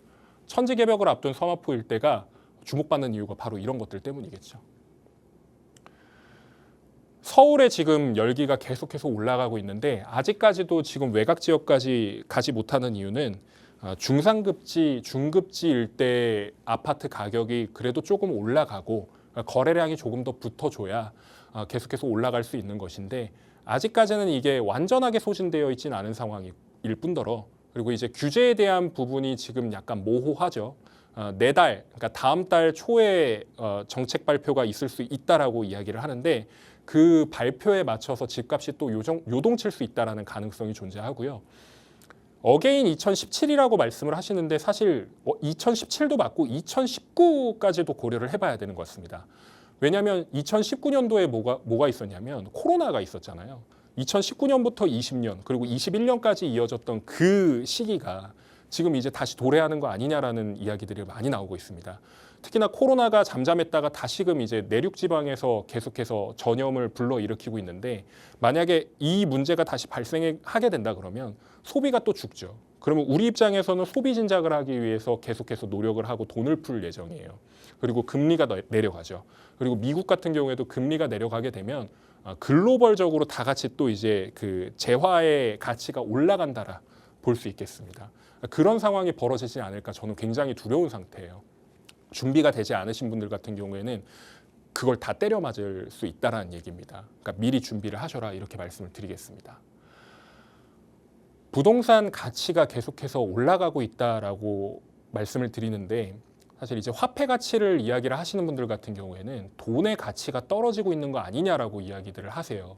천지개벽을 앞둔 서마포 일대가 주목받는 이유가 바로 이런 것들 때문이겠죠. 서울에 지금 열기가 계속해서 올라가고 있는데 아직까지도 지금 외곽 지역까지 가지 못하는 이유는 중상급지, 중급지 일대 아파트 가격이 그래도 조금 올라가고 거래량이 조금 더 붙어줘야 계속해서 올라갈 수 있는 것인데 아직까지는 이게 완전하게 소진되어 있지는 않은 상황일 뿐더러 그리고 이제 규제에 대한 부분이 지금 약간 모호하죠. 내달, 그러니까 다음 달 초에 정책 발표가 있을 수 있다라고 이야기를 하는데 그 발표에 맞춰서 집값이 또 요동칠 수 있다라는 가능성이 존재하고요. 어게인 2017이라고 말씀을 하시는데 사실 2017도 맞고 2019까지도 고려를 해봐야 되는 것 같습니다. 왜냐하면 2019년도에 뭐가 있었냐면 코로나가 있었잖아요. 2019년부터 20년 그리고 21년까지 이어졌던 그 시기가 지금 이제 다시 도래하는 거 아니냐라는 이야기들이 많이 나오고 있습니다. 특히나 코로나가 잠잠했다가 다시금 이제 내륙 지방에서 계속해서 전염을 불러일으키고 있는데 만약에 이 문제가 다시 발생하게 된다 그러면 소비가 또 죽죠. 그러면 우리 입장에서는 소비 진작을 하기 위해서 계속해서 노력을 하고 돈을 풀 예정이에요. 그리고 금리가 내려가죠. 그리고 미국 같은 경우에도 금리가 내려가게 되면 글로벌적으로 다 같이 또 이제 그 재화의 가치가 올라간다라 볼 수 있겠습니다. 그런 상황이 벌어지지 않을까 저는 굉장히 두려운 상태예요. 준비가 되지 않으신 분들 같은 경우에는 그걸 다 때려 맞을 수 있다라는 얘기입니다. 그러니까 미리 준비를 하셔라 이렇게 말씀을 드리겠습니다. 부동산 가치가 계속해서 올라가고 있다라고 말씀을 드리는데 사실 이제 화폐 가치를 이야기를 하시는 분들 같은 경우에는 돈의 가치가 떨어지고 있는 거 아니냐라고 이야기들을 하세요.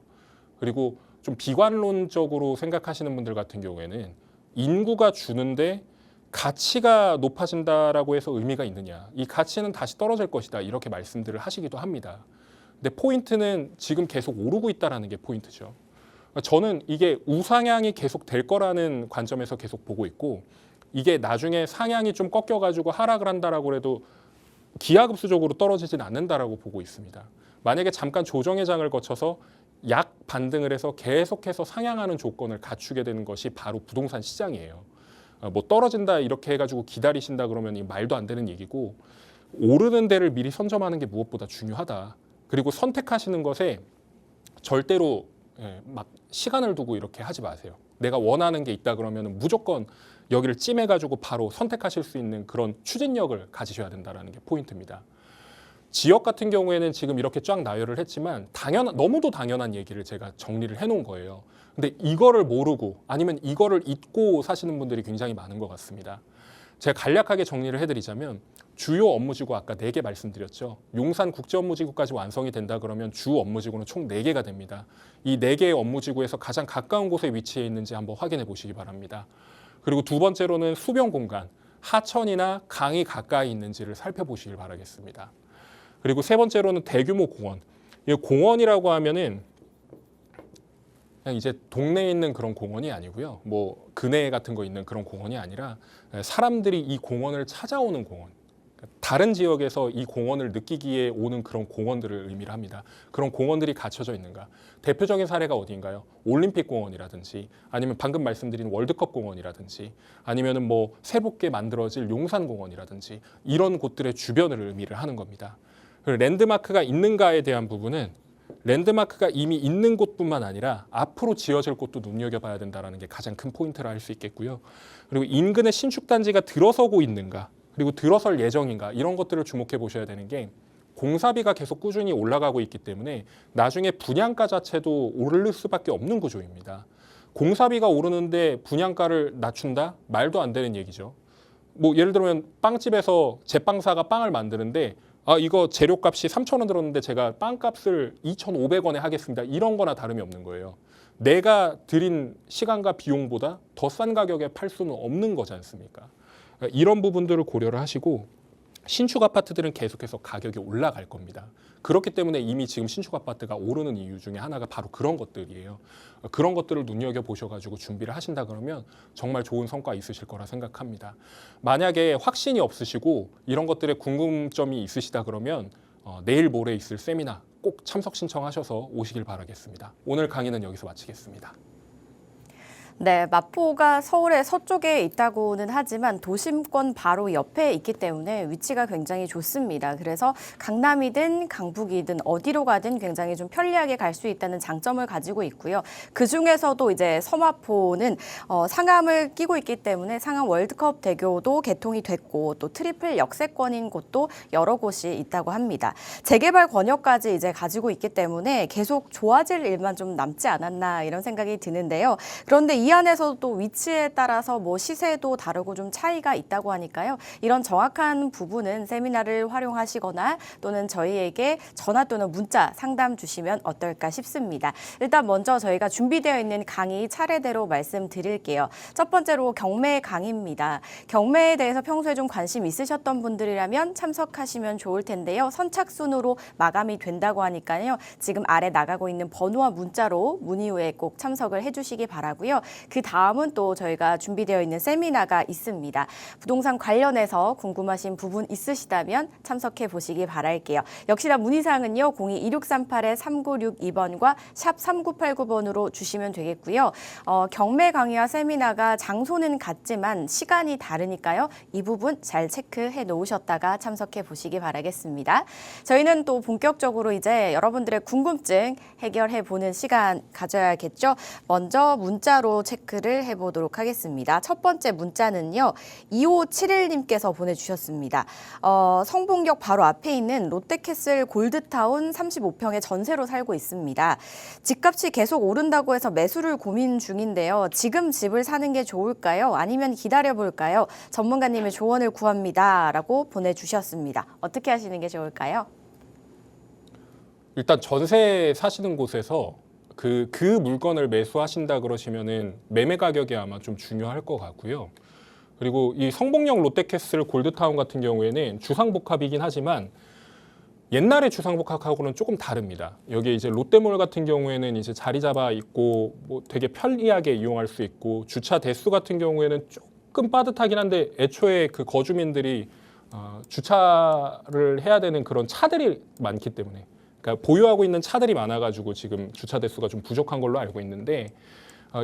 그리고 좀 비관론적으로 생각하시는 분들 같은 경우에는 인구가 주는데 가치가 높아진다라고 해서 의미가 있느냐. 이 가치는 다시 떨어질 것이다. 이렇게 말씀들을 하시기도 합니다. 근데 포인트는 지금 계속 오르고 있다는 게 포인트죠. 저는 이게 우상향이 계속 될 거라는 관점에서 계속 보고 있고 이게 나중에 상향이 좀 꺾여가지고 하락을 한다라고 해도 기하급수적으로 떨어지진 않는다라고 보고 있습니다. 만약에 잠깐 조정의 장을 거쳐서 약 반등을 해서 계속해서 상향하는 조건을 갖추게 되는 것이 바로 부동산 시장이에요. 뭐 떨어진다 이렇게 해가지고 기다리신다 그러면 이 말도 안 되는 얘기고 오르는 데를 미리 선점하는 게 무엇보다 중요하다. 그리고 선택하시는 것에 절대로 막 시간을 두고 이렇게 하지 마세요. 내가 원하는 게 있다 그러면 무조건 여기를 찜해가지고 바로 선택하실 수 있는 그런 추진력을 가지셔야 된다는 게 포인트입니다. 지역 같은 경우에는 지금 이렇게 쫙 나열을 했지만 너무도 당연한 얘기를 제가 정리를 해놓은 거예요. 근데 이거를 모르고 아니면 이거를 잊고 사시는 분들이 굉장히 많은 것 같습니다. 제가 간략하게 정리를 해드리자면 주요 업무지구 아까 4개 말씀드렸죠. 용산 국제업무지구까지 완성이 된다 그러면 주 업무지구는 총 4개가 됩니다. 이 4개의 업무지구에서 가장 가까운 곳에 위치해 있는지 한번 확인해 보시기 바랍니다. 그리고 두 번째로는 수변 공간, 하천이나 강이 가까이 있는지를 살펴보시길 바라겠습니다. 그리고 세 번째로는 대규모 공원. 이 공원이라고 하면은 그냥 이제 동네에 있는 그런 공원이 아니고요. 뭐 근해 같은 거 있는 그런 공원이 아니라 사람들이 이 공원을 찾아오는 공원. 다른 지역에서 이 공원을 느끼기에 오는 그런 공원들을 의미를 합니다. 그런 공원들이 갖춰져 있는가. 대표적인 사례가 어디인가요? 올림픽 공원이라든지 아니면 방금 말씀드린 월드컵 공원이라든지 아니면은 뭐 새롭게 만들어질 용산 공원이라든지 이런 곳들의 주변을 의미를 하는 겁니다. 랜드마크가 있는가에 대한 부분은 랜드마크가 이미 있는 곳뿐만 아니라 앞으로 지어질 곳도 눈여겨봐야 된다는 게 가장 큰 포인트라 할 수 있겠고요. 그리고 인근에 신축단지가 들어서고 있는가 그리고 들어설 예정인가 이런 것들을 주목해 보셔야 되는 게 공사비가 계속 꾸준히 올라가고 있기 때문에 나중에 분양가 자체도 오를 수밖에 없는 구조입니다. 공사비가 오르는데 분양가를 낮춘다? 말도 안 되는 얘기죠. 뭐 예를 들면 빵집에서 제빵사가 빵을 만드는데 이거 재료값이 3,000원 들었는데 제가 빵값을 2,500원에 하겠습니다. 이런 거나 다름이 없는 거예요. 내가 들인 시간과 비용보다 더 싼 가격에 팔 수는 없는 거지 않습니까? 이런 부분들을 고려를 하시고 신축 아파트들은 계속해서 가격이 올라갈 겁니다. 그렇기 때문에 이미 지금 신축 아파트가 오르는 이유 중에 하나가 바로 그런 것들이에요. 그런 것들을 눈여겨보셔가지고 준비를 하신다 그러면 정말 좋은 성과 있으실 거라 생각합니다. 만약에 확신이 없으시고 이런 것들에 궁금점이 있으시다 그러면 내일 모레 있을 세미나 꼭 참석 신청하셔서 오시길 바라겠습니다. 오늘 강의는 여기서 마치겠습니다. 네, 마포가 서울의 서쪽에 있다고는 하지만 도심권 바로 옆에 있기 때문에 위치가 굉장히 좋습니다. 그래서 강남이든 강북이든 어디로 가든 굉장히 좀 편리하게 갈 수 있다는 장점을 가지고 있고요. 그 중에서도 이제 서마포는 상암을 끼고 있기 때문에 상암 월드컵 대교도 개통이 됐고 또 트리플 역세권인 곳도 여러 곳이 있다고 합니다. 재개발 권역까지 이제 가지고 있기 때문에 계속 좋아질 일만 좀 남지 않았나 이런 생각이 드는데요. 그런데 이 안에서도 또 위치에 따라서 뭐 시세도 다르고 좀 차이가 있다고 하니까요. 이런 정확한 부분은 세미나를 활용하시거나 또는 저희에게 전화 또는 문자 상담 주시면 어떨까 싶습니다. 일단 먼저 저희가 준비되어 있는 강의 차례대로 말씀드릴게요. 첫 번째로 경매 강의입니다. 경매에 대해서 평소에 좀 관심 있으셨던 분들이라면 참석하시면 좋을 텐데요. 선착순으로 마감이 된다고 하니까요. 지금 아래 나가고 있는 번호와 문자로 문의 후에 꼭 참석을 해주시기 바라고요. 그 다음은 또 저희가 준비되어 있는 세미나가 있습니다. 부동산 관련해서 궁금하신 부분 있으시다면 참석해 보시기 바랄게요. 역시나 문의사항은요. 02-2638-3962번과 샵 3989번으로 주시면 되겠고요. 경매 강의와 세미나가 장소는 같지만 시간이 다르니까요. 이 부분 잘 체크해 놓으셨다가 참석해 보시기 바라겠습니다. 저희는 또 본격적으로 이제 여러분들의 궁금증 해결해 보는 시간 가져야겠죠. 먼저 문자로 체크를 해보도록 하겠습니다. 첫 번째 문자는요. 2571님께서 보내주셨습니다. 성북역 바로 앞에 있는 롯데캐슬 골드타운 35평의 전세로 살고 있습니다. 집값이 계속 오른다고 해서 매수를 고민 중인데요. 지금 집을 사는 게 좋을까요? 아니면 기다려볼까요? 전문가님의 조언을 구합니다. 라고 보내주셨습니다. 어떻게 하시는 게 좋을까요? 일단 전세 사시는 곳에서 그 물건을 매수하신다 그러시면은 매매 가격이 아마 좀 중요할 것 같고요. 그리고 이 성북역 롯데캐슬 골드타운 같은 경우에는 주상복합이긴 하지만 옛날의 주상복합하고는 조금 다릅니다. 여기 이제 롯데몰 같은 경우에는 이제 자리 잡아 있고 뭐 되게 편리하게 이용할 수 있고 주차 대수 같은 경우에는 조금 빠듯하긴 한데 애초에 그 거주민들이 주차를 해야 되는 그런 차들이 많기 때문에 그러니까 보유하고 있는 차들이 많아가지고 지금 주차 대수가 좀 부족한 걸로 알고 있는데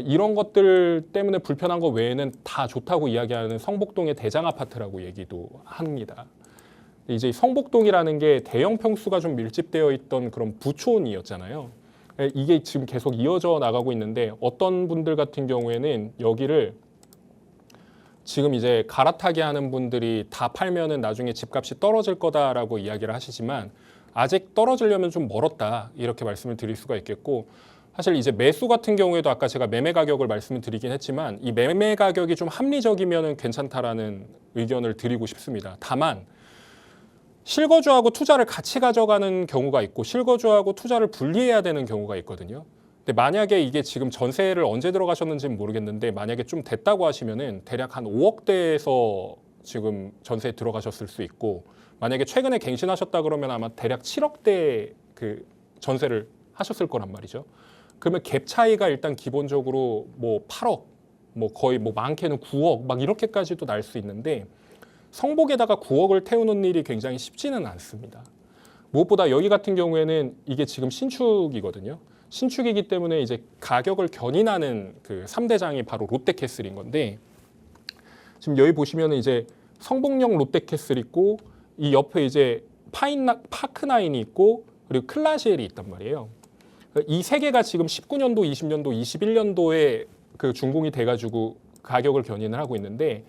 이런 것들 때문에 불편한 거 외에는 다 좋다고 이야기하는 성복동의 대장 아파트라고 얘기도 합니다. 이제 성복동이라는 게 대형 평수가 좀 밀집되어 있던 그런 부촌이었잖아요. 이게 지금 계속 이어져 나가고 있는데 어떤 분들 같은 경우에는 여기를 지금 이제 갈아타게 하는 분들이 다 팔면은 나중에 집값이 떨어질 거다라고 이야기를 하시지만 아직 떨어지려면 좀 멀었다 이렇게 말씀을 드릴 수가 있겠고 사실 이제 매수 같은 경우에도 아까 제가 매매 가격을 말씀을 드리긴 했지만 이 매매 가격이 좀 합리적이면 괜찮다라는 의견을 드리고 싶습니다. 다만 실거주하고 투자를 같이 가져가는 경우가 있고 실거주하고 투자를 분리해야 되는 경우가 있거든요. 근데 만약에 이게 지금 전세를 언제 들어가셨는지는 모르겠는데 만약에 좀 됐다고 하시면은 대략 한 5억대에서 지금 전세에 들어가셨을 수 있고 만약에 최근에 갱신하셨다 그러면 아마 대략 7억대 그 전세를 하셨을 거란 말이죠. 그러면 갭 차이가 일단 기본적으로 뭐 8억, 뭐 거의 뭐 많게는 9억 막 이렇게까지도 날 수 있는데 성복에다가 9억을 태우는 일이 굉장히 쉽지는 않습니다. 무엇보다 여기 같은 경우에는 이게 지금 신축이거든요. 신축이기 때문에 이제 가격을 견인하는 그 3대장이 바로 롯데캐슬인 건데 지금 여기 보시면은 이제 성북역 롯데캐슬 있고 이 옆에 이제 파크나인이 있고 그리고 클라시엘이 있단 말이에요. 이 세 개가 지금 19년도, 20년도, 21년도에 그 준공이 돼가지고 가격을 견인을 하고 있는데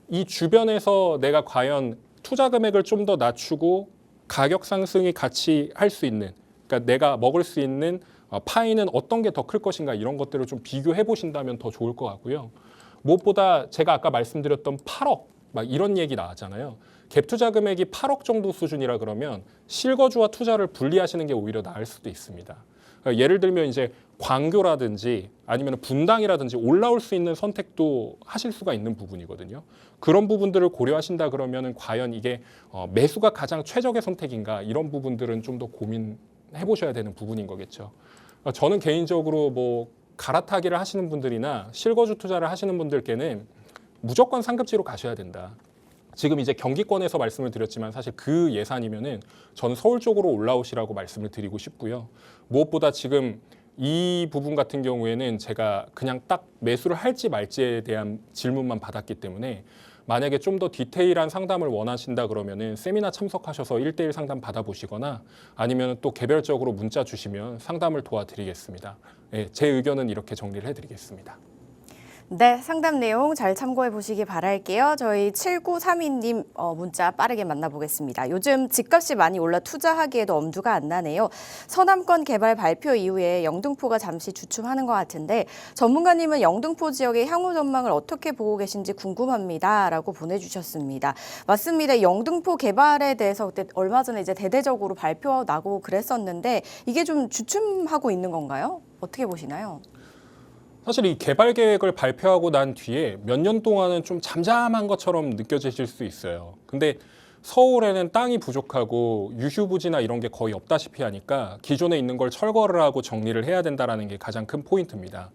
이 주변에서 내가 과연 투자 금액을 좀 더 낮추고 가격 상승이 같이 할 수 있는 그러니까 내가 먹을 수 있는 파이는 어떤 게 더 클 것인가 이런 것들을 좀 비교해 보신다면 더 좋을 것 같고요. 무엇보다 제가 아까 말씀드렸던 8억 막 이런 얘기 나왔잖아요. 갭 투자 금액이 8억 정도 수준이라 그러면 실거주와 투자를 분리하시는 게 오히려 나을 수도 있습니다. 그러니까 예를 들면 이제 광교라든지 아니면 분당이라든지 올라올 수 있는 선택도 하실 수가 있는 부분이거든요. 그런 부분들을 고려하신다 그러면은 과연 이게 매수가 가장 최적의 선택인가 이런 부분들은 좀 더 고민해 보셔야 되는 부분인 거겠죠. 저는 개인적으로 뭐 갈아타기를 하시는 분들이나 실거주 투자를 하시는 분들께는 무조건 상급지로 가셔야 된다. 지금 이제 경기권에서 말씀을 드렸지만 사실 그 예산이면은 저는 서울 쪽으로 올라오시라고 말씀을 드리고 싶고요. 무엇보다 지금 이 부분 같은 경우에는 제가 그냥 딱 매수를 할지 말지에 대한 질문만 받았기 때문에 만약에 좀 더 디테일한 상담을 원하신다 그러면은 세미나 참석하셔서 1대1 상담 받아보시거나 아니면 또 개별적으로 문자 주시면 상담을 도와드리겠습니다. 예, 제 의견은 이렇게 정리를 해드리겠습니다. 네, 상담 내용 잘 참고해 보시기 바랄게요. 저희 7932님 문자 빠르게 만나보겠습니다. 요즘 집값이 많이 올라 투자하기에도 엄두가 안 나네요. 서남권 개발 발표 이후에 영등포가 잠시 주춤하는 것 같은데 전문가님은 영등포 지역의 향후 전망을 어떻게 보고 계신지 궁금합니다. 라고 보내주셨습니다. 맞습니다. 영등포 개발에 대해서 그때 얼마 전에 이제 대대적으로 발표 나고 그랬었는데 이게 좀 주춤하고 있는 건가요? 어떻게 보시나요? 사실 이 개발 계획을 발표하고 난 뒤에 몇 년 동안은 좀 잠잠한 것처럼 느껴지실 수 있어요. 근데 서울에는 땅이 부족하고 유휴부지나 이런 게 거의 없다시피 하니까 기존에 있는 걸 철거를 하고 정리를 해야 된다는 게 가장 큰 포인트입니다.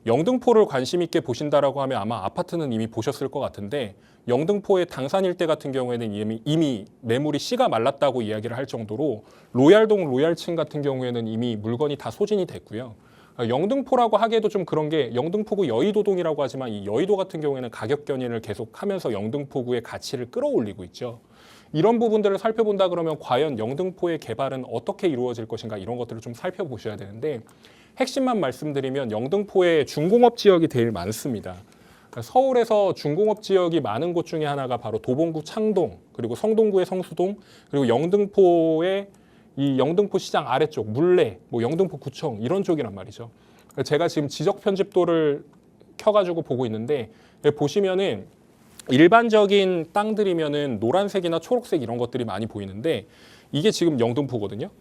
영등포를 관심 있게 보신다라고 하면 아마 아파트는 이미 보셨을 것 같은데 영등포의 당산 일대 같은 경우에는 이미 매물이 씨가 말랐다고 이야기를 할 정도로 로얄동 로얄층 같은 경우에는 이미 물건이 다 소진이 됐고요. 영등포라고 하기에도 좀 그런 게 영등포구 여의도동이라고 하지만 이 여의도 같은 경우에는 가격 견인을 계속하면서 영등포구의 가치를 끌어올리고 있죠. 이런 부분들을 살펴본다 그러면 과연 영등포의 개발은 어떻게 이루어질 것인가 이런 것들을 좀 살펴보셔야 되는데 핵심만 말씀드리면 영등포의 중공업 지역이 제일 많습니다. 서울에서 중공업 지역이 많은 곳 중에 하나가 바로 도봉구 창동, 그리고 성동구의 성수동, 그리고 영등포의 이 영등포 시장 아래쪽 물레, 뭐 영등포 구청 이런 쪽이란 말이죠. 제가 지금 지적 편집도를 켜가지고 보고 있는데 보시면은 일반적인 땅들이면은 노란색이나 초록색 이런 것들이 많이 보이는데 이게 지금 영등포거든요.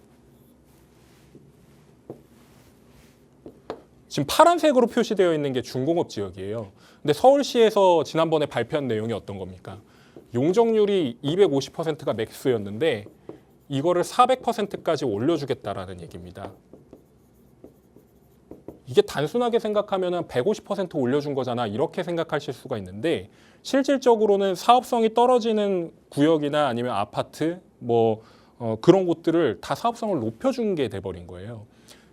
지금 파란색으로 표시되어 있는 게 중공업 지역이에요. 근데 서울시에서 지난번에 발표한 내용이 어떤 겁니까? 용적률이 250%가 맥스였는데 이거를 400%까지 올려주겠다라는 얘기입니다. 이게 단순하게 생각하면 150% 올려준 거잖아 이렇게 생각하실 수가 있는데 실질적으로는 사업성이 떨어지는 구역이나 아니면 아파트 그런 곳들을 다 사업성을 높여준 게 돼버린 거예요.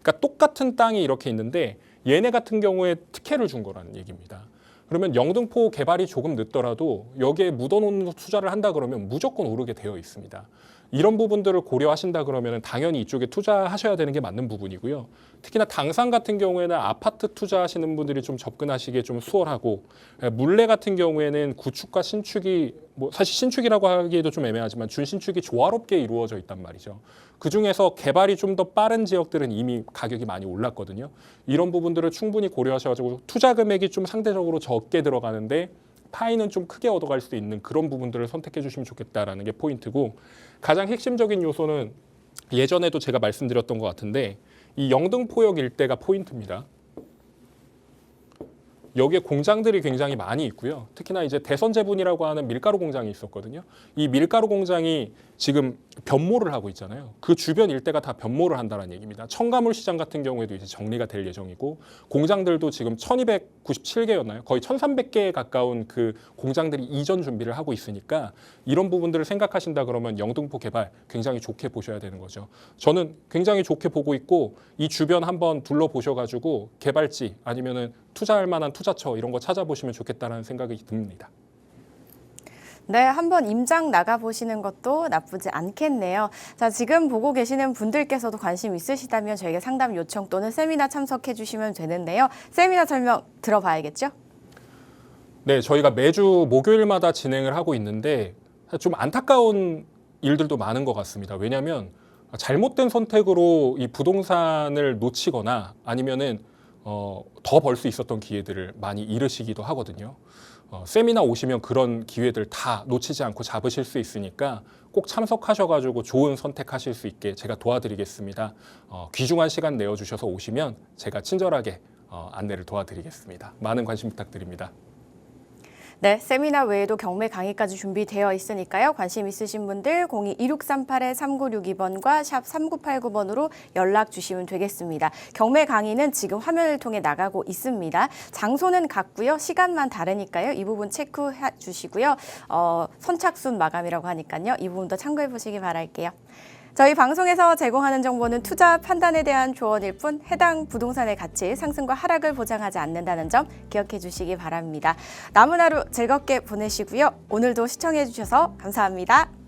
그러니까 똑같은 땅이 이렇게 있는데 얘네 같은 경우에 특혜를 준 거라는 얘기입니다. 그러면 영등포 개발이 조금 늦더라도 여기에 묻어놓는 투자를 한다 그러면 무조건 오르게 되어 있습니다. 이런 부분들을 고려하신다 그러면 당연히 이쪽에 투자하셔야 되는 게 맞는 부분이고요. 특히나 당산 같은 경우에는 아파트 투자하시는 분들이 좀 접근하시기에 좀 수월하고 물레 같은 경우에는 구축과 신축이 사실 신축이라고 하기에도 좀 애매하지만 준신축이 조화롭게 이루어져 있단 말이죠. 그중에서 개발이 좀 더 빠른 지역들은 이미 가격이 많이 올랐거든요. 이런 부분들을 충분히 고려하셔가지고 투자 금액이 좀 상대적으로 적게 들어가는데 파이는 좀 크게 얻어갈 수 있는 그런 부분들을 선택해 주시면 좋겠다라는 게 포인트고 가장 핵심적인 요소는 예전에도 제가 말씀드렸던 것 같은데 이 영등포역 일대가 포인트입니다. 여기에 공장들이 굉장히 많이 있고요. 특히나 이제 대선제분이라고 하는 밀가루 공장이 있었거든요. 이 밀가루 공장이 지금 변모를 하고 있잖아요. 그 주변 일대가 다 변모를 한다는 얘기입니다. 첨가물 시장 같은 경우에도 이제 정리가 될 예정이고 공장들도 지금 1297개였나요? 거의 1300개에 가까운 그 공장들이 이전 준비를 하고 있으니까 이런 부분들을 생각하신다 그러면 영등포 개발 굉장히 좋게 보셔야 되는 거죠. 저는 굉장히 좋게 보고 있고 이 주변 한번 둘러보셔가지고 개발지 아니면은 투자할 만한 투자처 이런 거 찾아보시면 좋겠다는 생각이 듭니다. 네, 한번 임장 나가보시는 것도 나쁘지 않겠네요. 자, 지금 보고 계시는 분들께서도 관심 있으시다면 저에게 상담 요청 또는 세미나 참석해 주시면 되는데요. 세미나 설명 들어봐야겠죠? 네, 저희가 매주 목요일마다 진행을 하고 있는데 좀 안타까운 일들도 많은 것 같습니다. 왜냐하면 잘못된 선택으로 이 부동산을 놓치거나 아니면은 더 벌 수 있었던 기회들을 많이 잃으시기도 하거든요. 세미나 오시면 그런 기회들 다 놓치지 않고 잡으실 수 있으니까 꼭 참석하셔가지고 좋은 선택하실 수 있게 제가 도와드리겠습니다. 귀중한 시간 내어주셔서 오시면 제가 친절하게 안내를 도와드리겠습니다. 많은 관심 부탁드립니다. 네, 세미나 외에도 경매 강의까지 준비되어 있으니까요. 관심 있으신 분들 02-2638-3962번과 샵 3989번으로 연락 주시면 되겠습니다. 경매 강의는 지금 화면을 통해 나가고 있습니다. 장소는 같고요. 시간만 다르니까요. 이 부분 체크해 주시고요. 선착순 마감이라고 하니까요. 이 부분도 참고해 보시기 바랄게요. 저희 방송에서 제공하는 정보는 투자 판단에 대한 조언일 뿐 해당 부동산의 가치 상승과 하락을 보장하지 않는다는 점 기억해 주시기 바랍니다. 남은 하루 즐겁게 보내시고요. 오늘도 시청해 주셔서 감사합니다.